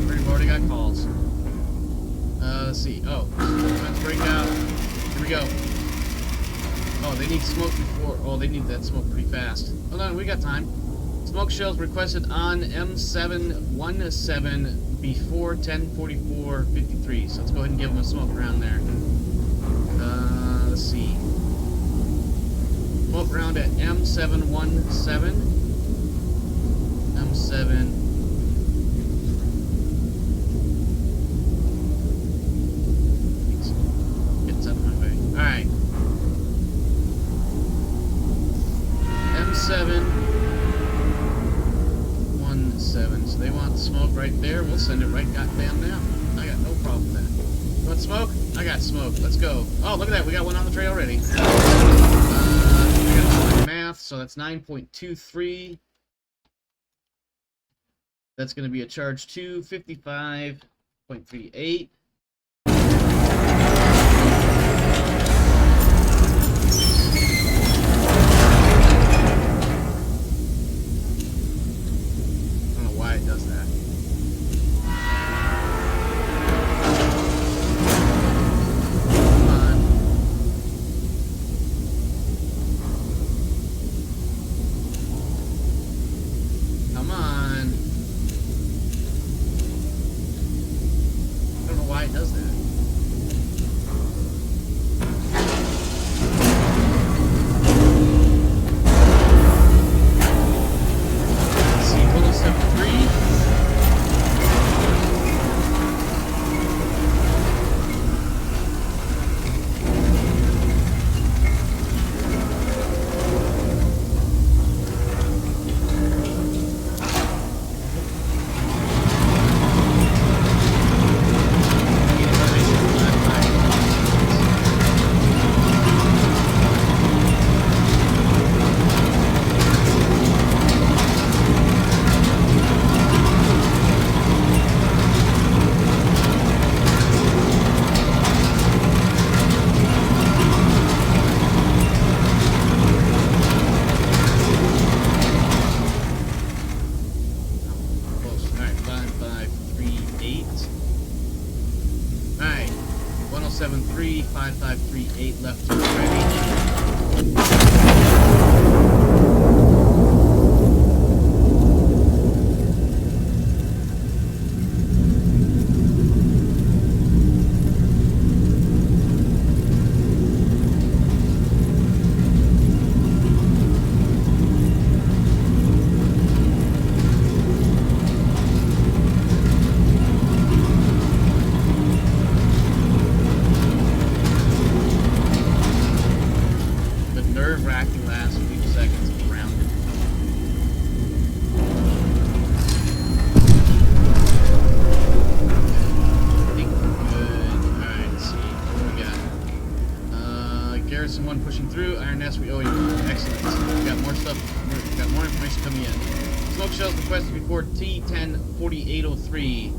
We've already got calls. Let's see. Oh, let's break out. Here we go. Oh, they need smoke before. Oh, they need that smoke pretty fast. Hold on, we got time. Smoke shells requested on M717 before 10:44:53. So let's go ahead and give them a smoke round there. Let's see. Smoke round at M717. M7. Gets out of my way. Alright. M717. So they want smoke right there. We'll send it right goddamn now. I got no problem with that. You want smoke? I got smoke. Let's go. Oh, look at that. We got one on the tray already. I gotta do my math. So that's 9.23. That's going to be a charge 2, 55.38. It does that. Come on. Come on. I don't know why it does that. Alright, 1073, 5538 left to ready. Nerve-wracking last few seconds of the round. I think we're good. Alright, let's see. What do we got? Garrison 1 pushing through. Iron Nest, we owe you. Excellent. We got more stuff. We got more information coming in. Smoke shells requested before T104803.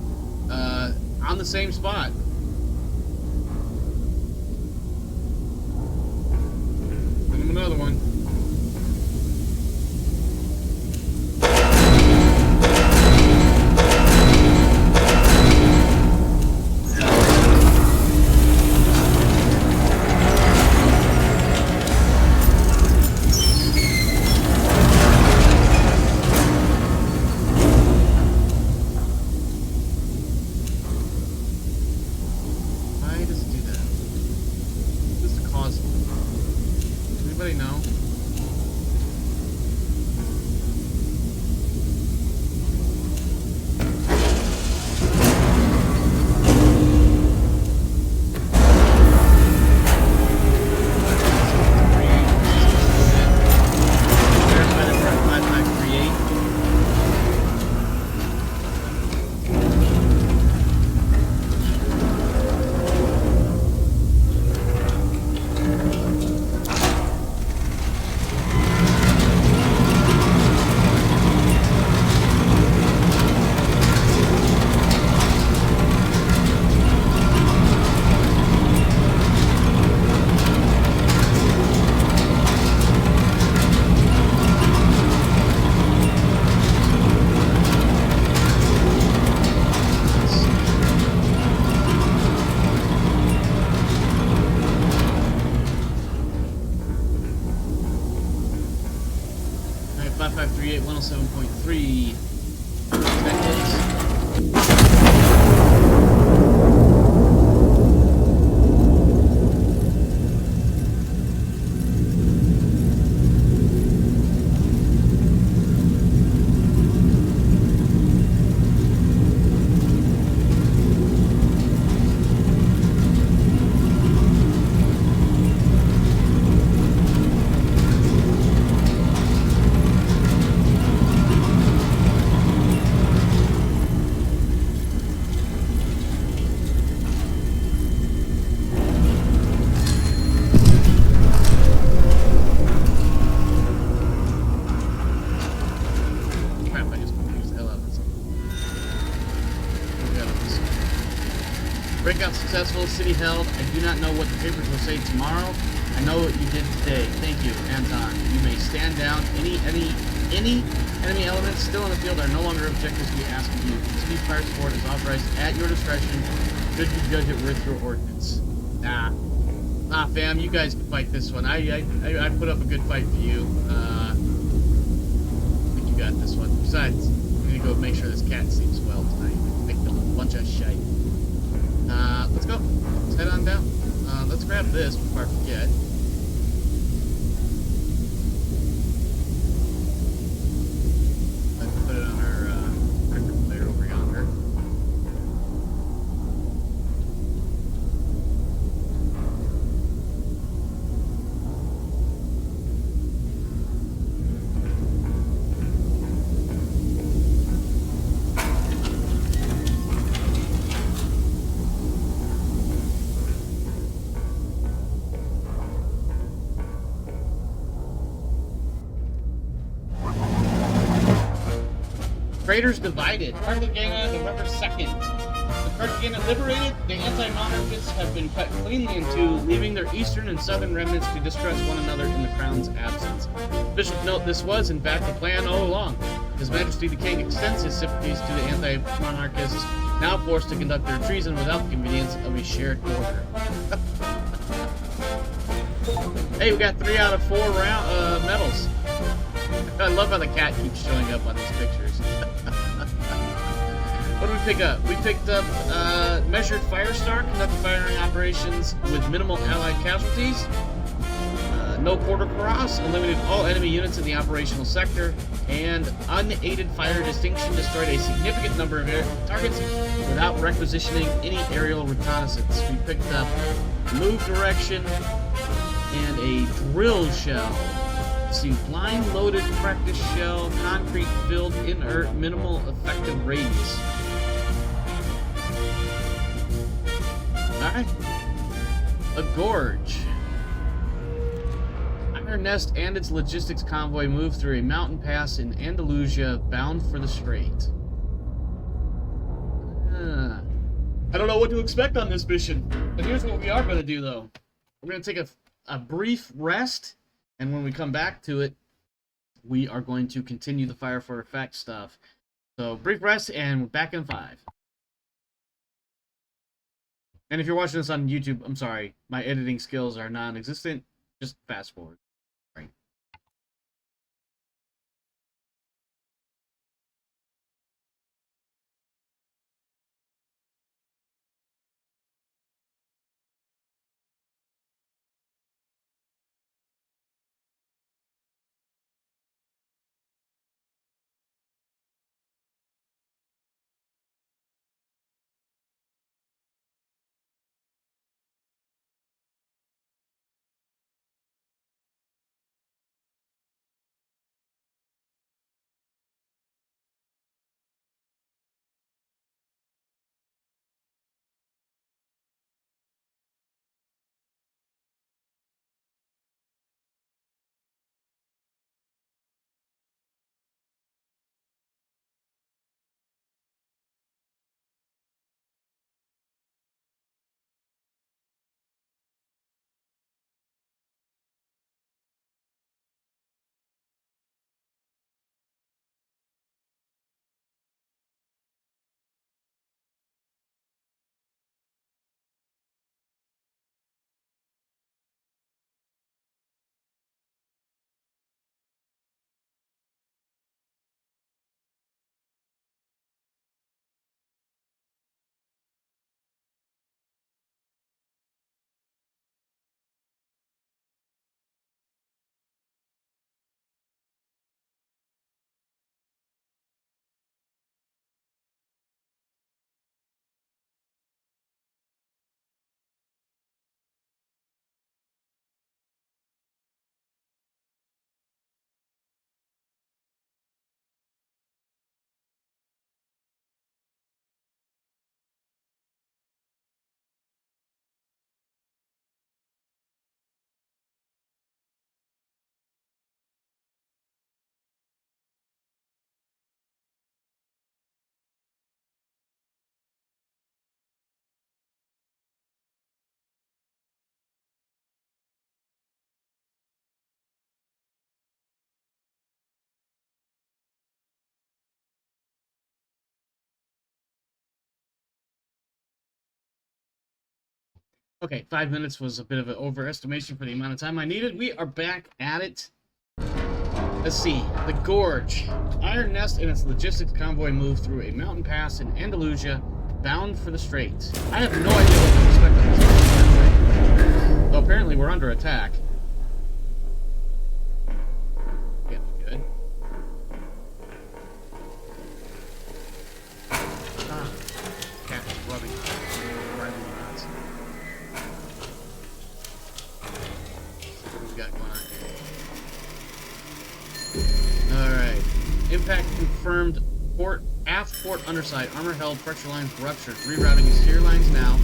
On the same spot. Another one. Breakout successful, city held. I do not know what the papers will say tomorrow. I know what you did today. Thank you, Anton. You may stand down. Any enemy elements still in the field are no longer objectives we ask of you. Continued fire support is authorized at your discretion. Should you judge it worth your ordinance? Nah, fam, you guys can fight this one. I put up a good fight for you. I think you got this one. Besides, I'm gonna go make sure this cat sleeps well tonight. Make them a bunch of shite. Let's go. Let's head on down. Let's grab this before I forget. Let's put it on our record player over yonder. Traitors divided. Cartagena, November 2nd. The Cartagena liberated, the Anti-Monarchists have been cut cleanly in two, leaving their eastern and southern remnants to distrust one another in the crown's absence. Officials note this was, in fact, the plan all along. His Majesty the King extends his sympathies to the Anti-Monarchists, now forced to conduct their treason without the convenience of a shared order. Hey, we got 3 out of 4 medals. I love how the cat keeps showing up on these pictures. What did we pick up? We picked up Measured Firestar, conduct firing operations with minimal allied casualties. No quarter cross, eliminated all enemy units in the operational sector, and unaided fire distinction destroyed a significant number of targets without requisitioning any aerial reconnaissance. We picked up move direction and a drill shell. Let's see, blind loaded practice shell, concrete filled, inert, minimal effective radius. Alright. A gorge. Iron Nest and its logistics convoy move through a mountain pass in Andalusia, bound for the Strait. I don't know what to expect on this mission. But here's what we are going to do, though. We're going to take a brief rest. And when we come back to it, we are going to continue the fire for effect stuff. So, brief rest, and we're back in 5. And if you're watching this on YouTube, I'm sorry, my editing skills are non-existent. Just fast forward. Okay, 5 minutes was a bit of an overestimation for the amount of time I needed. We are back at it. Let's see. The Gorge. Iron Nest and its logistics convoy moved through a mountain pass in Andalusia, bound for the Straits. I have no idea what to expect on this convoy. Though apparently we're under attack. Yeah, good. Ah, cat is rubbing driving me nuts. What do we got going on here? Alright. Impact confirmed. Port, aft port underside. Armor held. Pressure lines ruptured. Rerouting exterior lines now.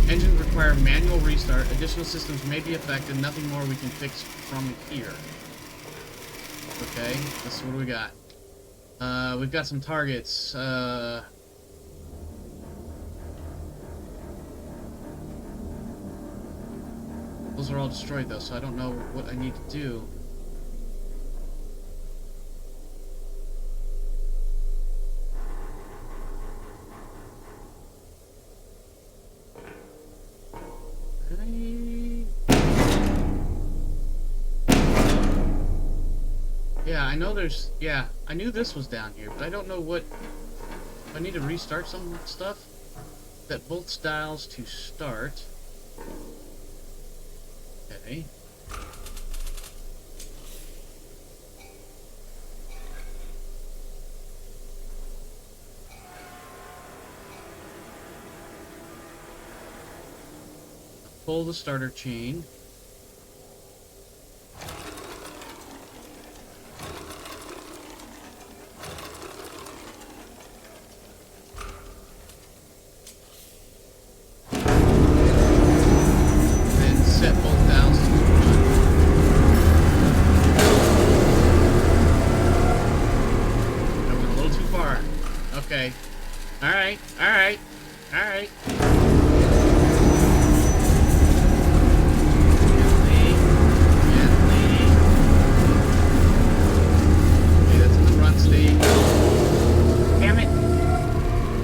Engines require manual restart. Additional systems may be affected. Nothing more we can fix from here. Okay. Let's see, what do we got? We've got some targets. Those are all destroyed though, so I don't know what I need to do. Yeah, I know there's... Yeah, I knew this was down here, but I don't know what... I need to restart some stuff. Set both styles to start. Okay. Pull the starter chain. Okay. Alright, alright, alright. Gently, gently. Okay, that's in the run state. Damn it!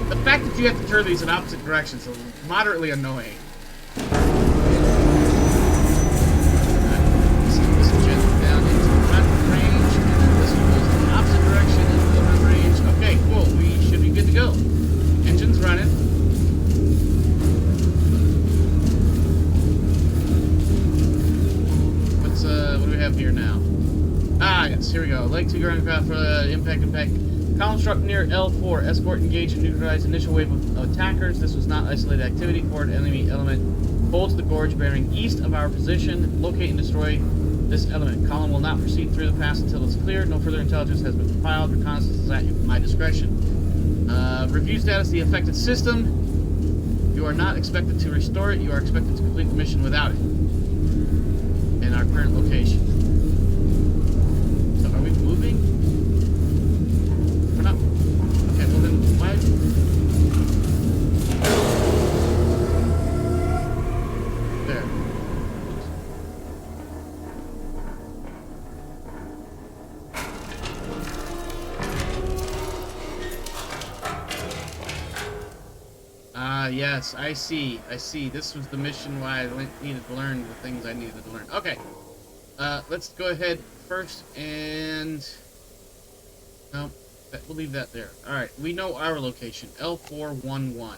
The fact that you have to turn these in opposite directions is moderately annoying. Go. Engine's running. What do we have here now? Ah, yes, here we go. Leg 2 ground craft for impact. Column struck near L4. Escort engage and neutralize initial wave of attackers. This was not isolated activity. Forward enemy element holds the gorge bearing east of our position. Locate and destroy this element. Column will not proceed through the pass until it's cleared. No further intelligence has been compiled. Reconnaissance is at my discretion. Review status, the affected system. You are not expected to restore it. You are expected to complete the mission without it. In our current location. So are we moving? We're not. Okay, well then why? There. Yes, I see. This was the mission why I needed to learn the things I needed to learn. Okay. Let's go ahead first and... No, we'll leave that there. Alright, we know our location. L411.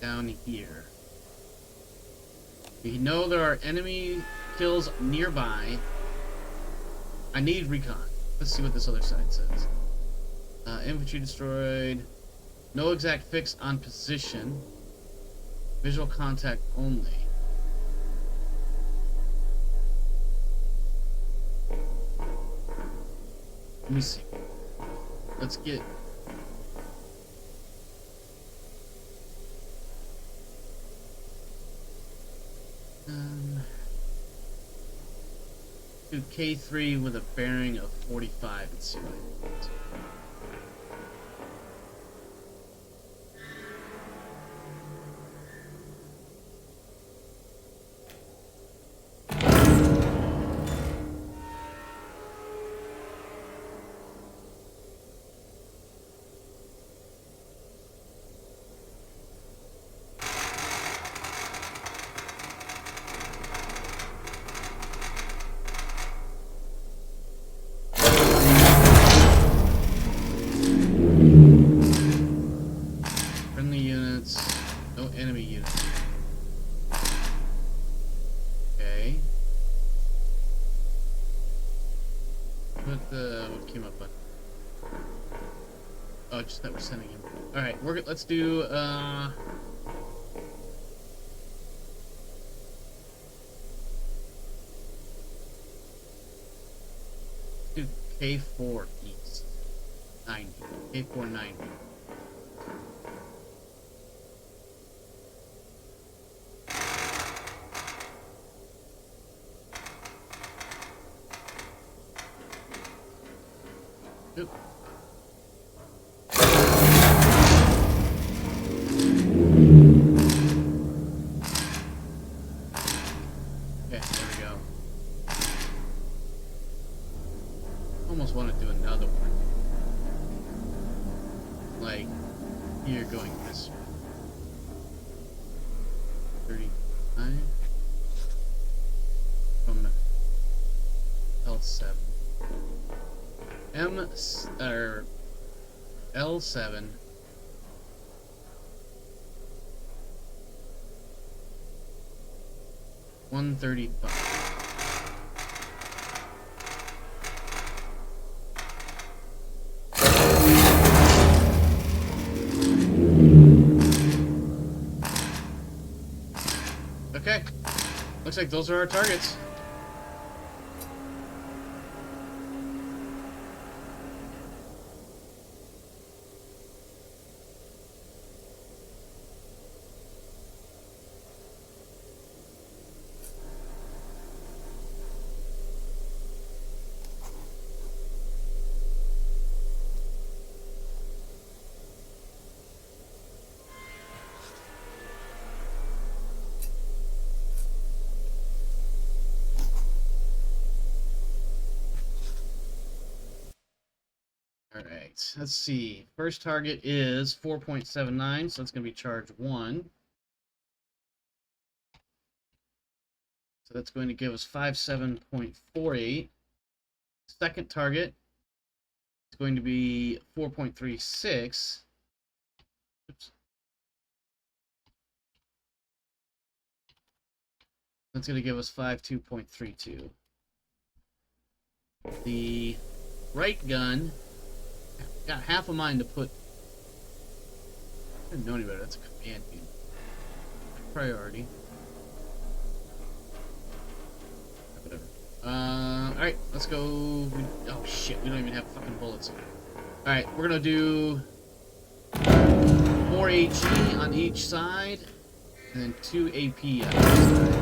Down here. We know there are enemy kills nearby. I need recon. Let's see what this other side says. Infantry destroyed... No exact fix on position. Visual contact only. Let me see. Let's get... do K3 with a bearing of 45 and see what I get. Oh, just that we're sending him. Alright, let's do, do K4 east. 90. K4 90. Oop. Okay, there we go. Almost want to do another one. Like, here going this way. 39 from L7. L7 135. Okay, looks like those are our targets. Alright, let's see. First target is 4.79, so that's going to be charge 1. So that's going to give us 57.48. Second target is going to be 4.36. Oops. That's going to give us 52.32. The right gun got half a mind to put. I didn't know any better. That's a command unit. Priority. Whatever. Alright, let's go. Oh shit, we don't even have fucking bullets. Alright, we're gonna do 4 AG on each side, and then 2 AP on each side.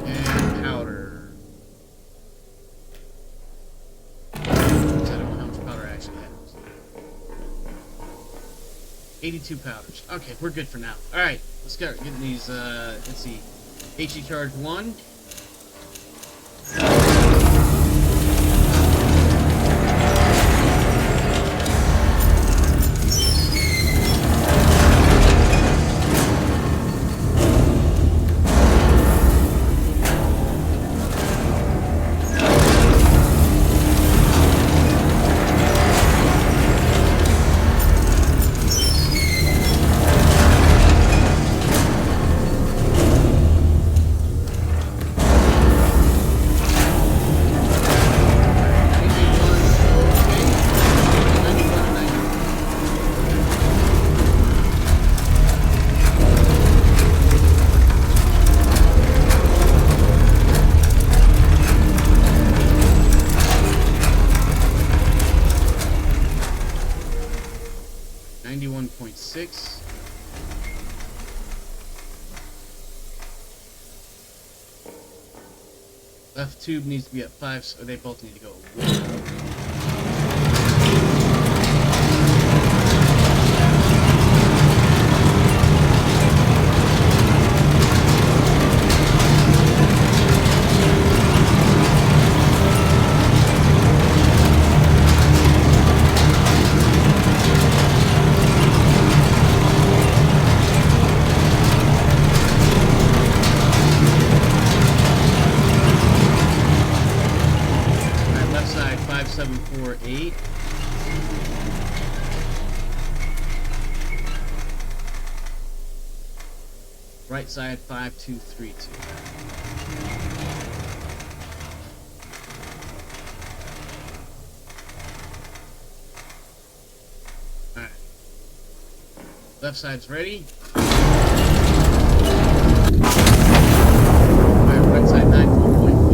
And powder. I don't know how much powder I actually have. 82 powders. Okay, we're good for now. Alright, let's start getting these, let's see. HE charge 1. .6. Left tube needs to be at 5, so they both need to go 1. 8. Right side 5 2 3 2. All right. Left side's ready. All right, right side 9 4.4.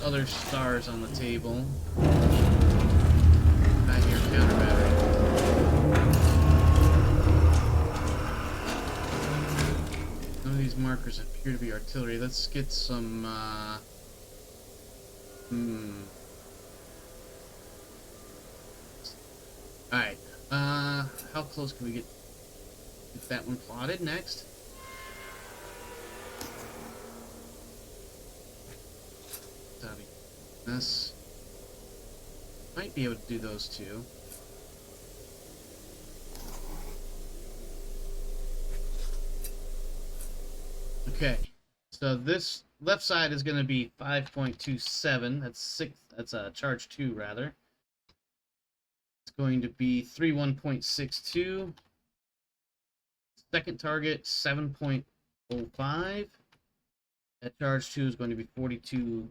Other stars on the table. Not your counter battery. None of these markers appear to be artillery. Let's get some, Alright, how close can we get that one plotted next? This might be able to do those two. Okay, so this left side is going to be 5.27. That's 6. That's charge 2 rather. It's going to be 31.62. Second target 7.05. That charge 2 is going to be 42.3.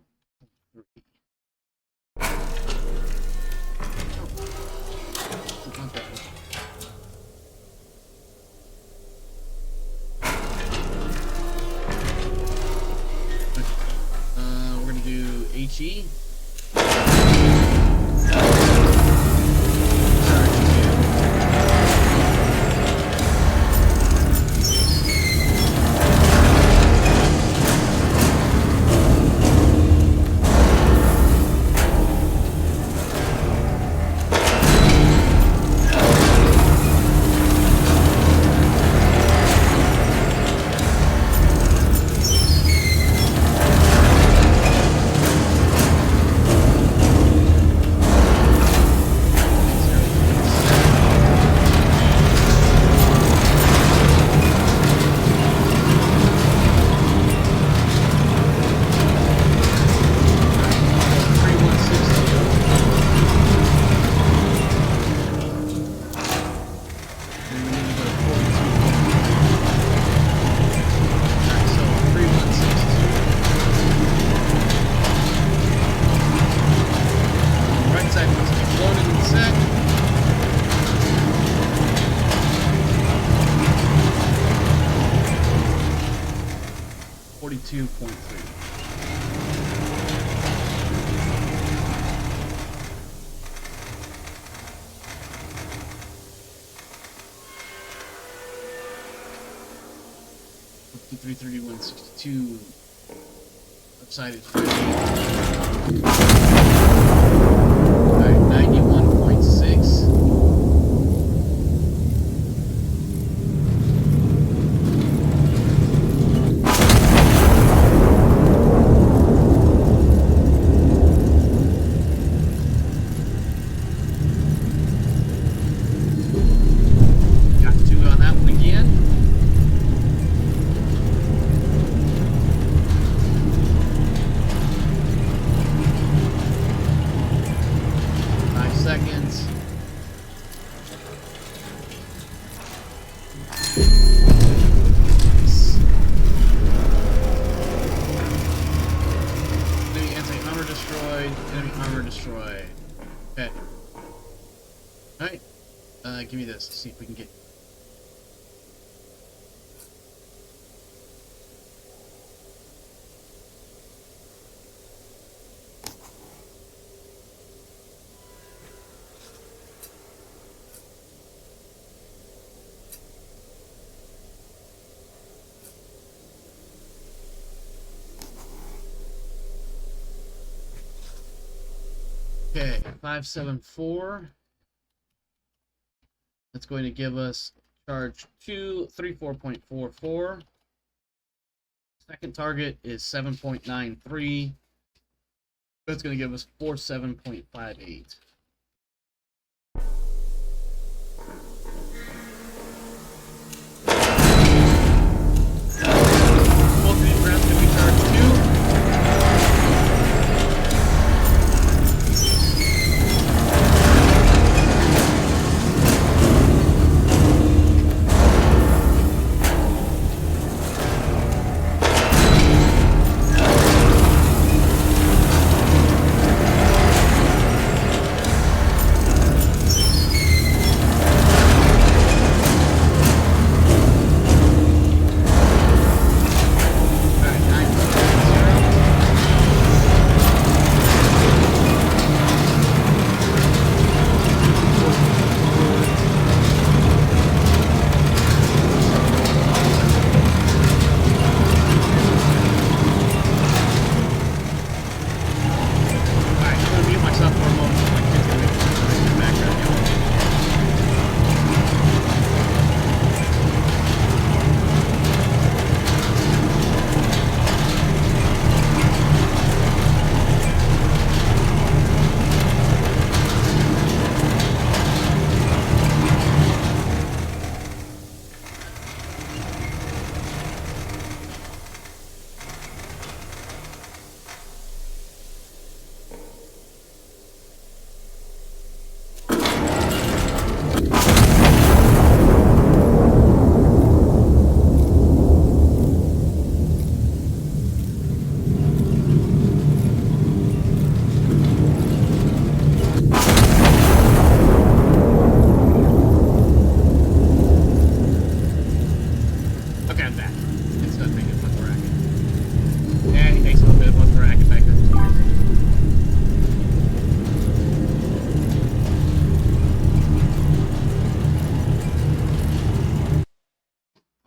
We're gonna do HE. Upside is ready. Alright, 91.6. Got 2 on that one again. Seconds. Enemy anti-armor destroyed. Enemy armor destroyed. Okay. Alright. Give me this. Let's see if we can get. Okay, 574. That's going to give us charge 2, 34.44. Second target is 7.93. That's going to give us 47.58. Both of these rounds can be charged 2.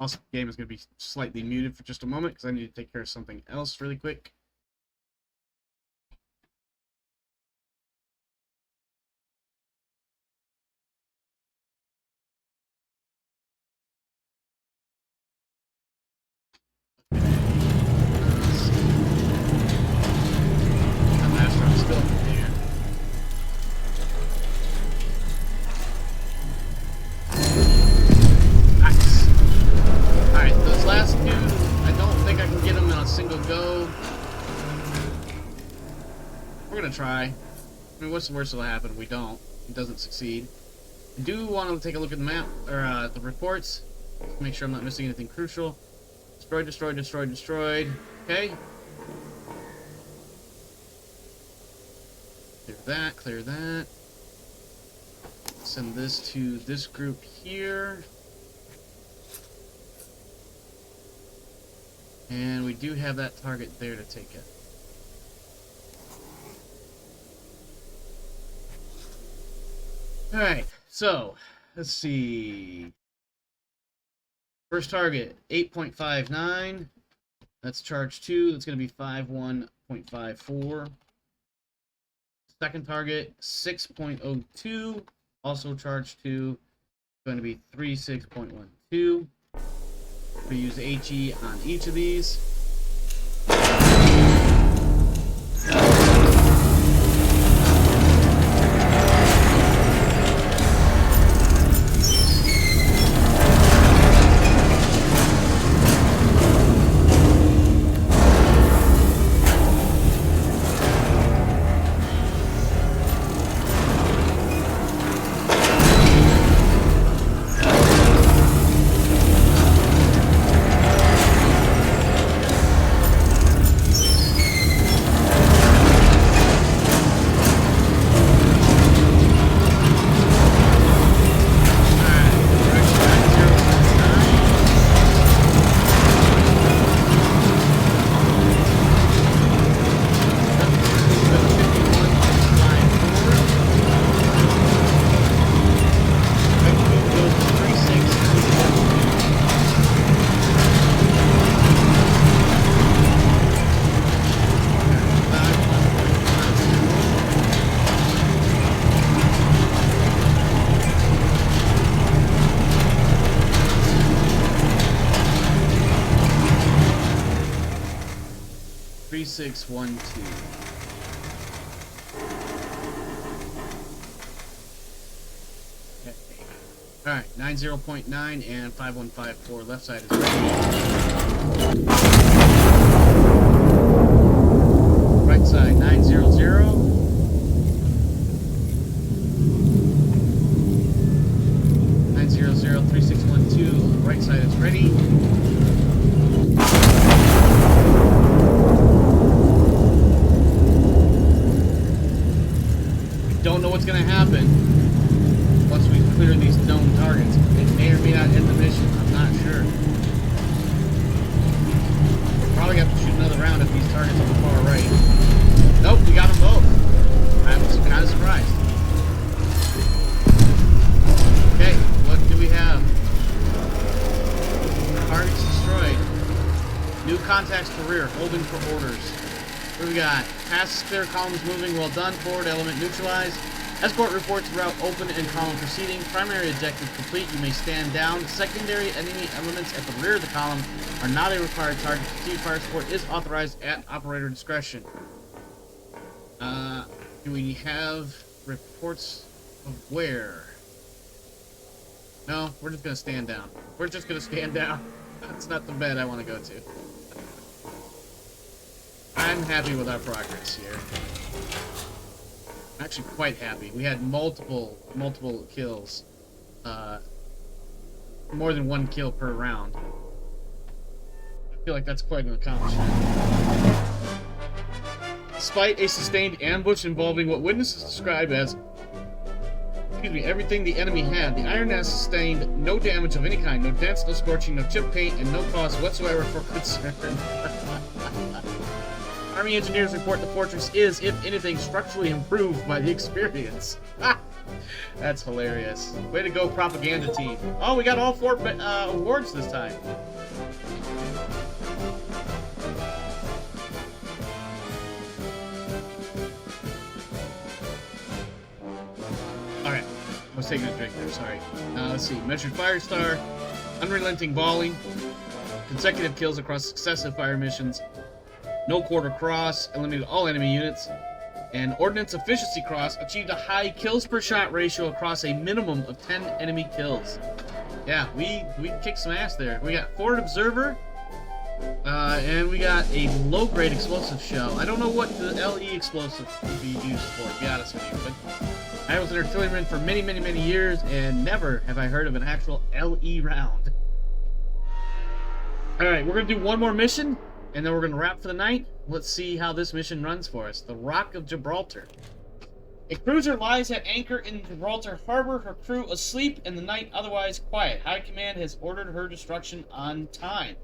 Also, the game is going to be slightly muted for just a moment because I need to take care of something else really quick. Try. I mean, what's the worst that'll happen? We don't. It doesn't succeed. I do want to take a look at the map, or the reports. Make sure I'm not missing anything crucial. Destroyed, destroyed, destroyed, destroyed. Okay. Clear that, clear that. Send this to this group here. And we do have that target there to take it. Alright, so, let's see. First target, 8.59. That's charge 2. That's going to be 51.54. Second target, 6.02. Also charge 2. Going to be 36.12. We use HE on each of these. 3612. Alright, 90.9 and 5154 left side is ready. Right side 900. 900, 3612. Right side is ready. We don't know what's going to happen once we clear these known targets. It may or may not end the mission. I'm not sure. We'll probably have to shoot another round at these targets on the far right. Nope, we got them both. I was kind of surprised. Okay, what do we have? Targets destroyed. New contacts to rear. Holding for orders. What do we got? Pass clear, columns moving. Well done. Forward element neutralized. Escort reports route open and column proceeding. Primary objective complete. You may stand down. Secondary enemy elements at the rear of the column are not a required target. Continued fire support is authorized at operator discretion. Do we have reports of where? No, we're just going to stand down. We're just going to stand down. That's not the bed I want to go to. I'm happy with our progress here. I'm actually quite happy. We had multiple kills. More than one kill per round. I feel like that's quite an accomplishment. Despite a sustained ambush involving what witnesses describe as, everything the enemy had, the Iron Nest sustained no damage of any kind, no dents, no scorching, no chip paint, and no cause whatsoever for concern. Army engineers report the fortress is, if anything, structurally improved by the experience. That's hilarious. Way to go, propaganda team. Oh, we got all 4 awards this time. Alright. I was taking a drink there, sorry. Let's see. Measured fire star, unrelenting volley, consecutive kills across successive fire missions, no quarter cross, eliminated all enemy units, and ordnance efficiency cross achieved a high kills per shot ratio across a minimum of 10 enemy kills. Yeah, we kicked some ass there. We got forward observer, and we got a low-grade explosive shell. I don't know what the LE explosive would be used for, to be honest with you, but I was an artilleryman for many, many, many years, and never have I heard of an actual LE round. Alright, we're going to do one more mission, and then we're going to wrap for the night. Let's see how this mission runs for us. The Rock of Gibraltar. A cruiser lies at anchor in Gibraltar Harbor, her crew asleep and the night otherwise quiet. High Command has ordered her destruction on time.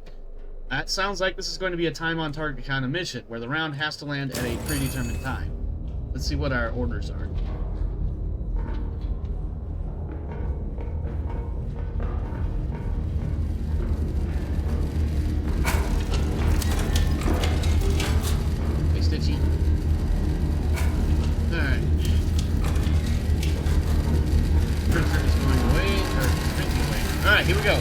That sounds like this is going to be a time on target kind of mission, where the round has to land at a predetermined time. Let's see what our orders are. Stitchy. Alright. Cruiser is going away, or sprinting away. Alright, here we go.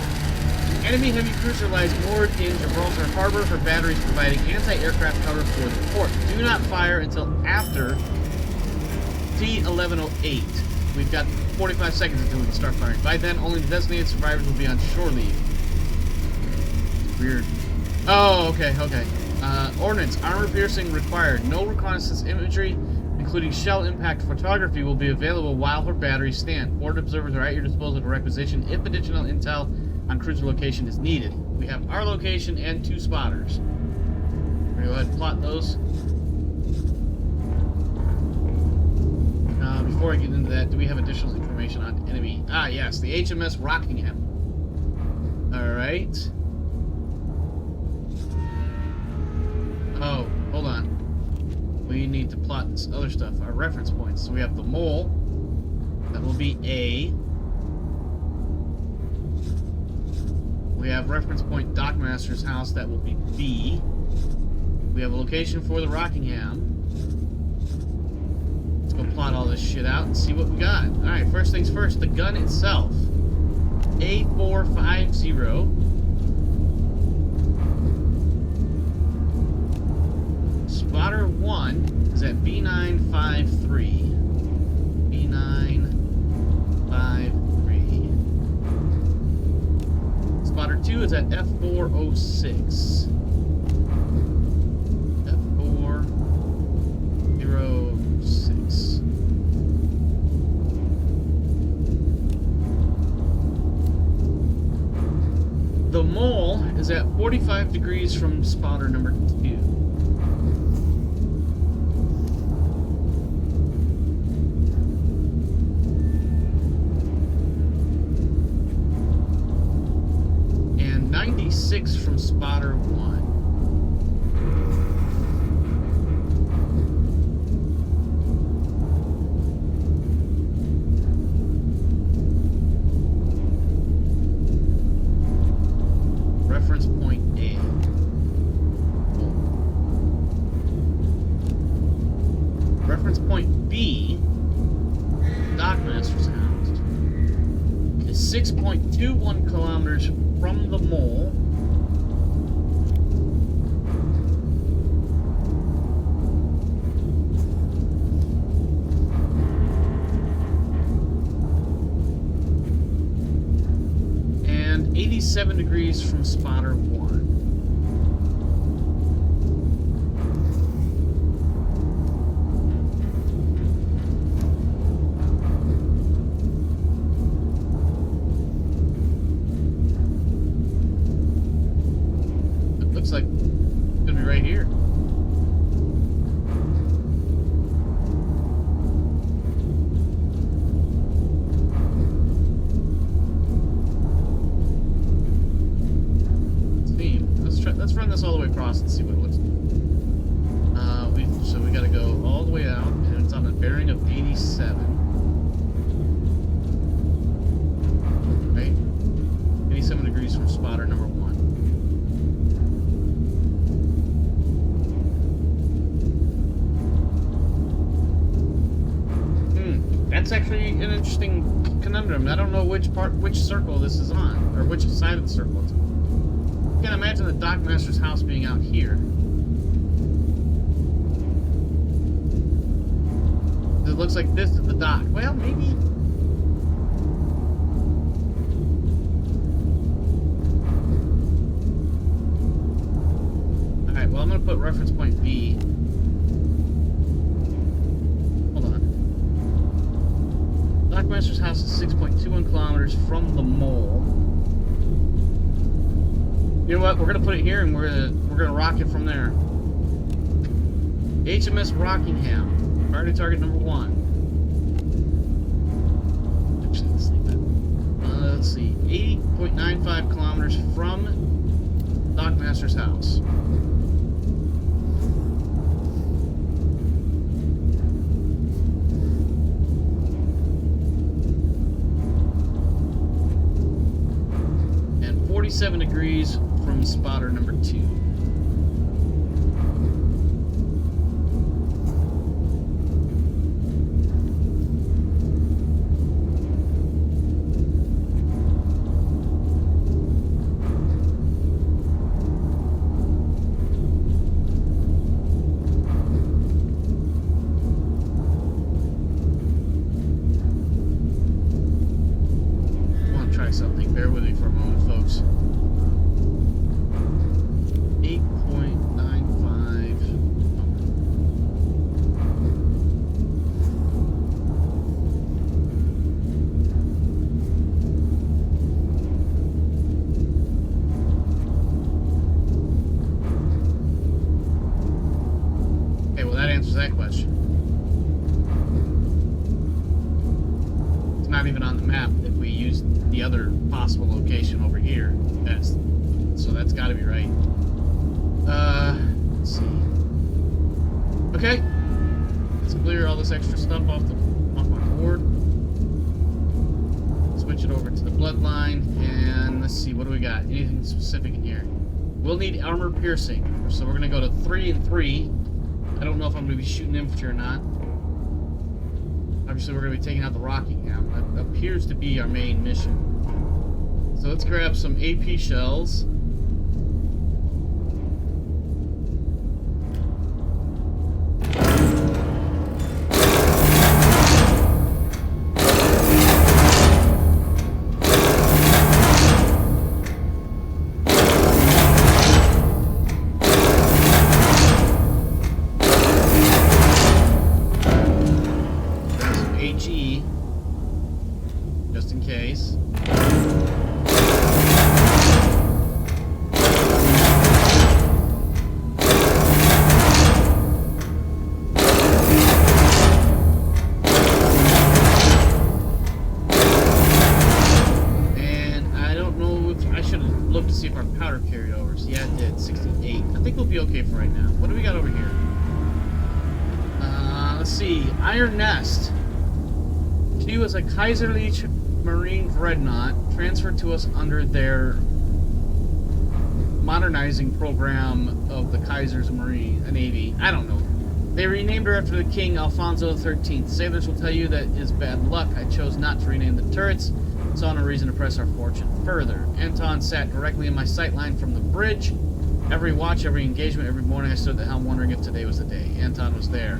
Enemy heavy cruiser lies moored in Gibraltar Harbor. Her batteries providing anti-aircraft cover for the port. Do not fire until after T1108. We've got 45 seconds until we can start firing. By then, only the designated survivors will be on shore leave. Weird. Oh, okay. Ordnance, armor piercing required. No reconnaissance imagery, including shell impact photography, will be available while her batteries stand. Forward observers are at your disposal for requisition if additional intel on cruiser location is needed. We have our location and 2 spotters. We're going to go ahead and plot those. Before I get into that, do we have additional information on enemy? Ah, yes, the HMS Rockingham. Alright. Oh, hold on. We need to plot this other stuff, our reference points. So we have the mole. That will be A. We have reference point Dockmaster's house. That will be B. We have a location for the Rockingham. Let's go plot all this shit out and see what we got. Alright, first things first, the gun itself. A450. Spotter 1 is at B953. B953. Spotter 2 is at F406. F406. The mole is at 45 degrees from spotter number 2. And 96 from spotter 1. Reference point A. Reference point B, Dockmaster's house, is 6.21 kilometers from the mole. And 87 degrees from spotter 1. It looks like it's gonna be right here. Let's run this all the way across and see what it looks like. So we got to go all the way out, and it's on a bearing of 87. Right? 87 degrees from spotter number 1. That's actually an interesting conundrum. I don't know which circle this is on, or which side of the circle it's on. I can't imagine the Dockmaster's house being out here. It looks like this is the dock. Well, maybe. Alright, well, I'm going to put reference point B. Hold on. Dockmaster's house is 6.21 kilometers from the mole. You know what? We're gonna put it here, and we're gonna rock it from there. HMS Rockingham, priority target number 1. Actually, let's leave that. Let's see, 80.95 kilometers from Dockmaster's house. And 47 degrees from spotter number 2. I want to try something. Bear with me for a moment, folks. 8.95. Okay, well that answers that question. It's not even on the map if we use the other possible location over here. So that's got to be right. Let's see. Okay, let's clear all this extra stuff off my board. Switch it over to the bloodline, and let's see, what do we got? Anything specific in here? We'll need armor piercing, so we're gonna go to 3 and 3. I don't know if I'm gonna be shooting infantry or not. Obviously, we're gonna be taking out the Rockingham. That appears to be our main mission. So let's grab some AP shells. in case. And I don't know if I should have looked to see if our powder carried over. So yeah, it did. 68. I think we'll be okay for right now. What do we got over here? Let's see. Iron Nest. She was a Kaiserliche Marine dreadnought transferred to us under their modernizing program of the Kaiser's Marine Navy. I don't know. They renamed her after the King Alfonso XIII. Sailors will tell you that is bad luck. I chose not to rename the turrets. Saw no reason to press our fortune further. Anton sat directly in my sight line from the bridge. Every watch, every engagement, every morning I stood at the helm wondering if today was the day. Anton was there.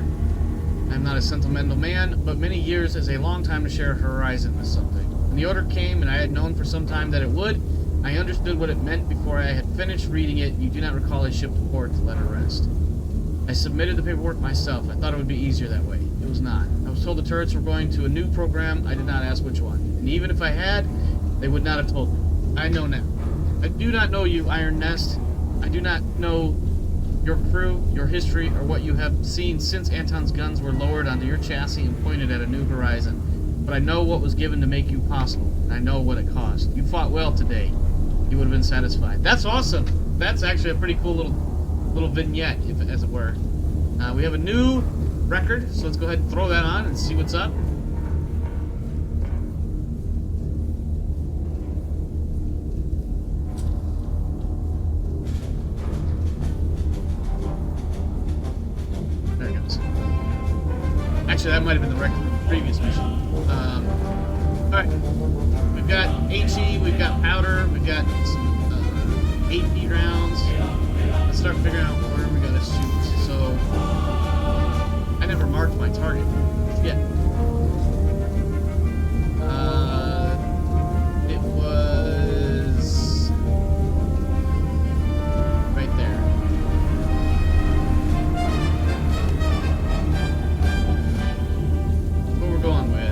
I'm not a sentimental man, but many years is a long time to share a horizon with something. When the order came, and I had known for some time that it would, I understood what it meant before I had finished reading it. You do not recall a ship to port to let her rest. I submitted the paperwork myself. I thought it would be easier that way. It was not. I was told the turrets were going to a new program. I did not ask which one. And even if I had, they would not have told me. I know now. I do not know you, Iron Nest. I do not know your crew, your history, or what you have seen since Anton's guns were lowered onto your chassis and pointed at a new horizon. But I know what was given to make you possible, and I know what it cost. You fought well today. You would have been satisfied. That's awesome. That's actually a pretty cool little vignette, as it were. We have a new record, so let's go ahead and throw that on and see what's up. There it goes. Actually, that might have been the record from the previous mission. Alright. We've got HE, we've got powder, we've got some AP rounds. Let's start figuring out where we gotta shoot. So, I never marked my target yet. It was right there. What we're going with.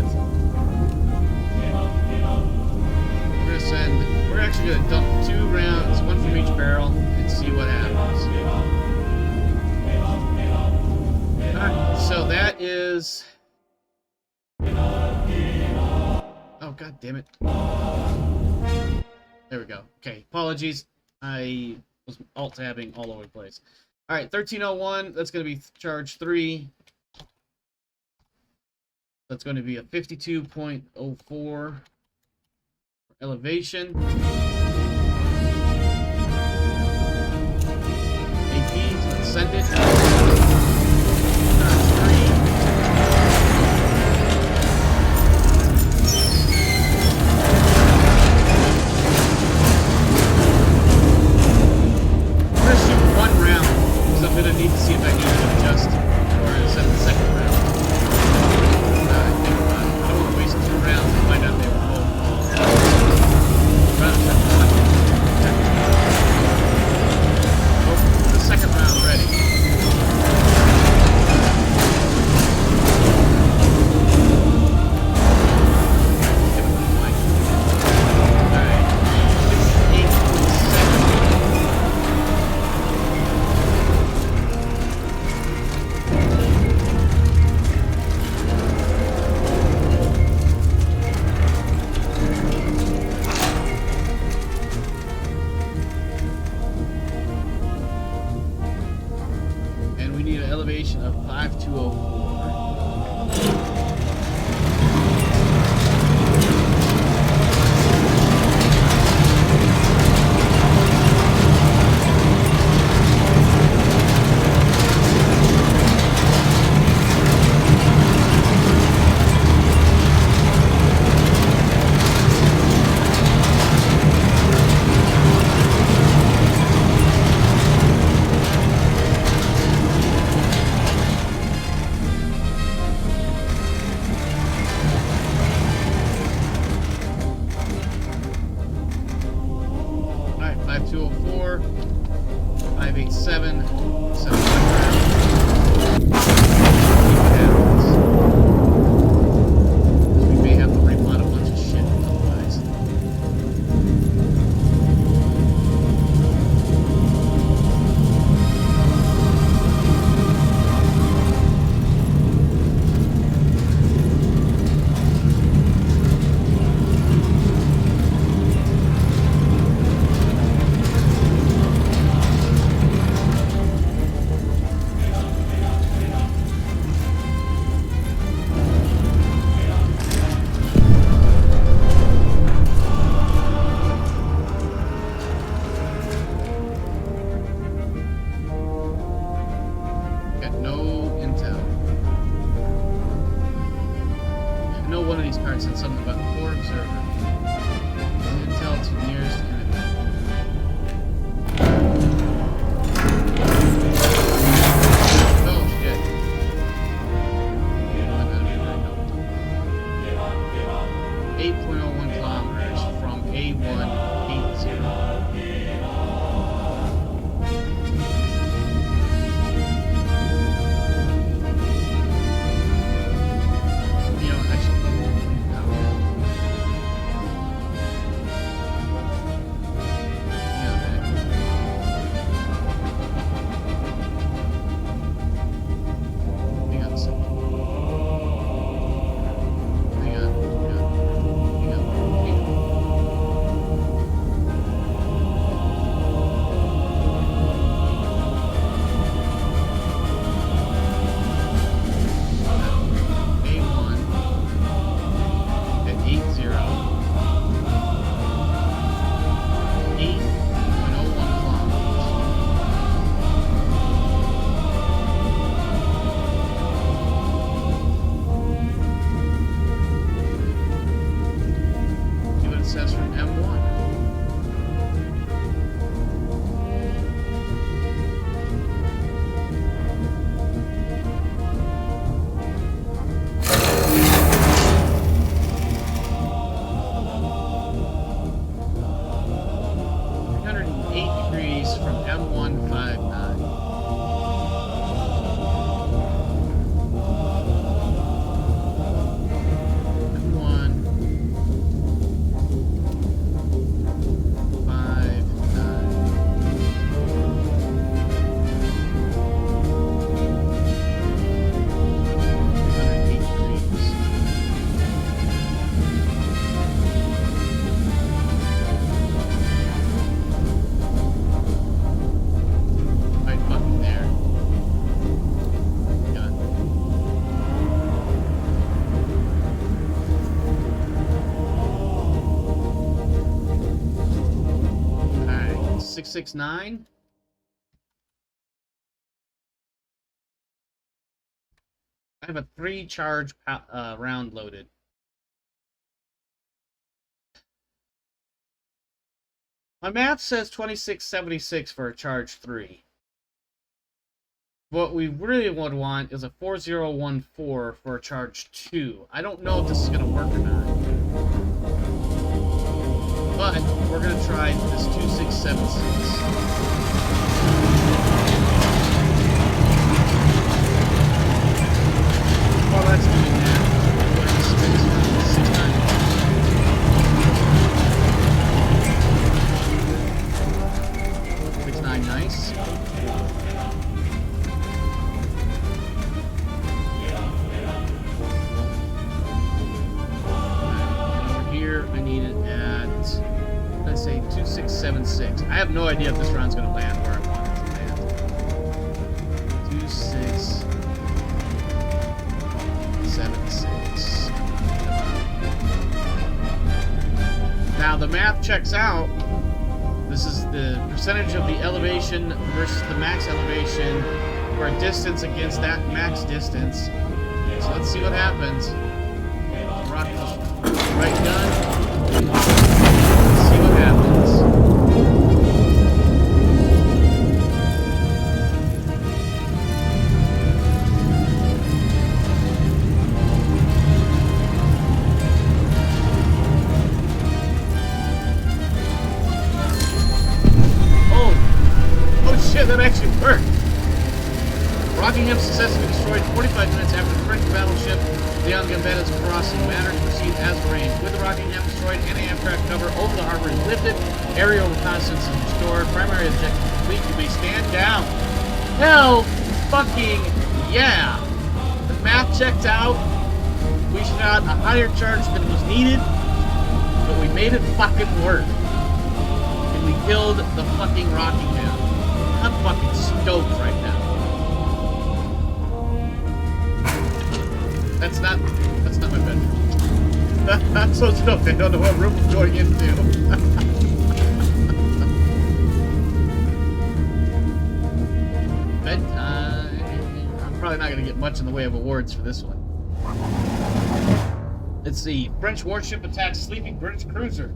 We're actually gonna dump 2 rounds, 1 from each barrel, and see what happens. Alright, so that is... Oh, god damn it. There we go. Okay, apologies. I was alt-tabbing all over the place. Alright, 1301, that's going to be charge 3. That's going to be a 52.04 elevation. AP, let's send it. Charge 3. I'm going to shoot 1 round, because I'm going to need to see if I need to adjust or send the second round. I don't want to waste 2 rounds and find out they were both. The second round ready. know one of these cards said something about a poor observer. Intel to nearest enemy. Oh shit. 8.01 kilometers from A180. Alright, 669. I have a 3-charge round loaded. My math says 2676 for a charge 3. What we really would want is a 4014 for a charge 2. I don't know if this is going to work or not. But we're going to try this 2676. Well, that's doing that. 6.9, nice. Over here, I need it at, let's say 2676. I have no idea if this round's going to land where I want it to land. 2676. Now the math checks out. This is the percentage of the elevation versus the max elevation for a distance against that max distance. So let's see what happens. Rock the right gun. Let's see what happens. That actually worked. Rockingham successfully destroyed 45 minutes after the French battleship beyond Gambetta's crossing. Matters proceed as arranged. With the Rockingham destroyed, anti-aircraft cover over the harbor is lifted. Aerial reconnaissance is restored. Primary objective complete. You may stand down. Hell fucking yeah! The math checked out. We shot a higher charge than was needed, but we made it fucking work. And we killed the fucking Rockingham. I'm fucking stoked right now. That's not my bedroom. I'm so stoked I don't know what room I'm going into. Bedtime. I'm probably not gonna get much in the way of awards for this one. Let's see. French warship attacks sleeping British cruiser.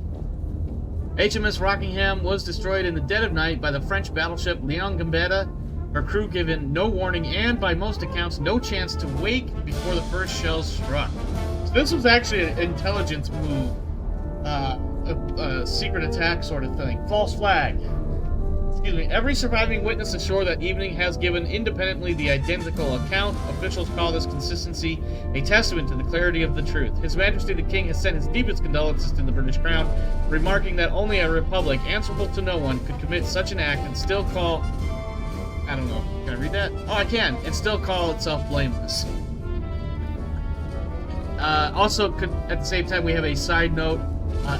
HMS Rockingham was destroyed in the dead of night by the French battleship Leon Gambetta. Her crew given no warning and, by most accounts, no chance to wake before the first shells struck. So this was actually an intelligence move. A secret attack sort of thing. False flag. Excuse me. Every surviving witness ashore that evening has given independently the identical account. Officials call this consistency a testament to the clarity of the truth. His Majesty the King has sent his deepest condolences to the British Crown, remarking that only a republic answerable to no one could commit such an act and still call... I don't know. Can I read that? Oh, I can. And still call itself blameless. Also, at the same time, we have a side note.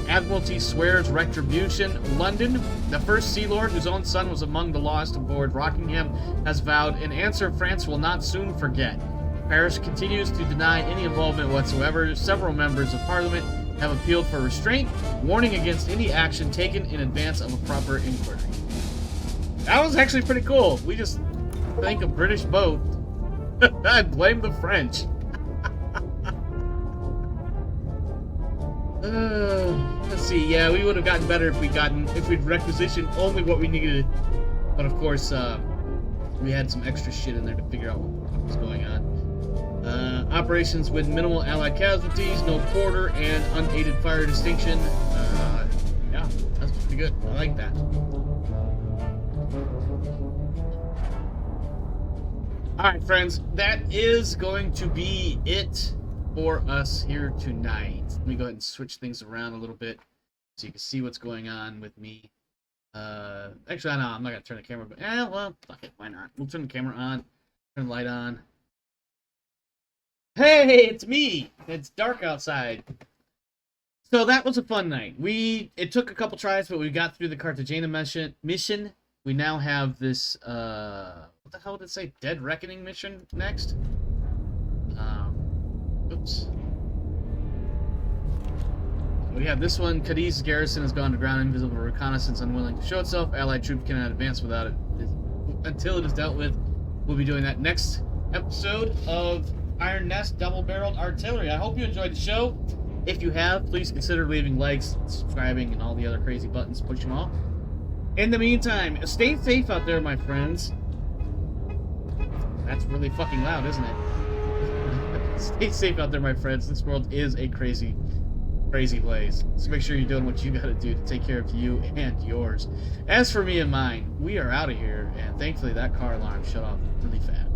Admiralty swears retribution. London, the first Sea Lord, whose own son was among the lost aboard Rockingham, has vowed an answer France will not soon forget. Paris continues to deny any involvement whatsoever. Several members of Parliament have appealed for restraint, warning against any action taken in advance of a proper inquiry. That was actually pretty cool. We just think a British boat. I blame the French. Let's see. Yeah, we would have gotten better if we'd requisitioned only what we needed. But of course, we had some extra shit in there to figure out what was going on. Operations with minimal Allied casualties, no quarter, and unaided fire distinction. Yeah, that's pretty good. I like that. Alright, friends, that is going to be it for us here tonight. Let me go ahead and switch things around a little bit so you can see what's going on with me. Actually, no, I'm not going to turn the camera, but, well, fuck it, why not? We'll turn the camera on, turn the light on. Hey, it's me! It's dark outside. So that was a fun night. It took a couple tries, but we got through the Cartagena mission. We now have this, what the hell did it say? Dead Reckoning mission next? Oops. We have this one. Cadiz's garrison has gone to ground. Invisible reconnaissance unwilling to show itself. Allied troops cannot advance without it until it is dealt with. We'll be doing that next episode of Iron Nest Double-Barreled Artillery. I hope you enjoyed the show. If you have, please consider leaving likes, subscribing, and all the other crazy buttons. Push them all. In the meantime, stay safe out there, my friends. That's really fucking loud, isn't it? Stay safe out there, my friends. This world is a crazy, crazy place. So make sure you're doing what you gotta do to take care of you and yours. As for me and mine, we are out of here, and thankfully that car alarm shut off really fast.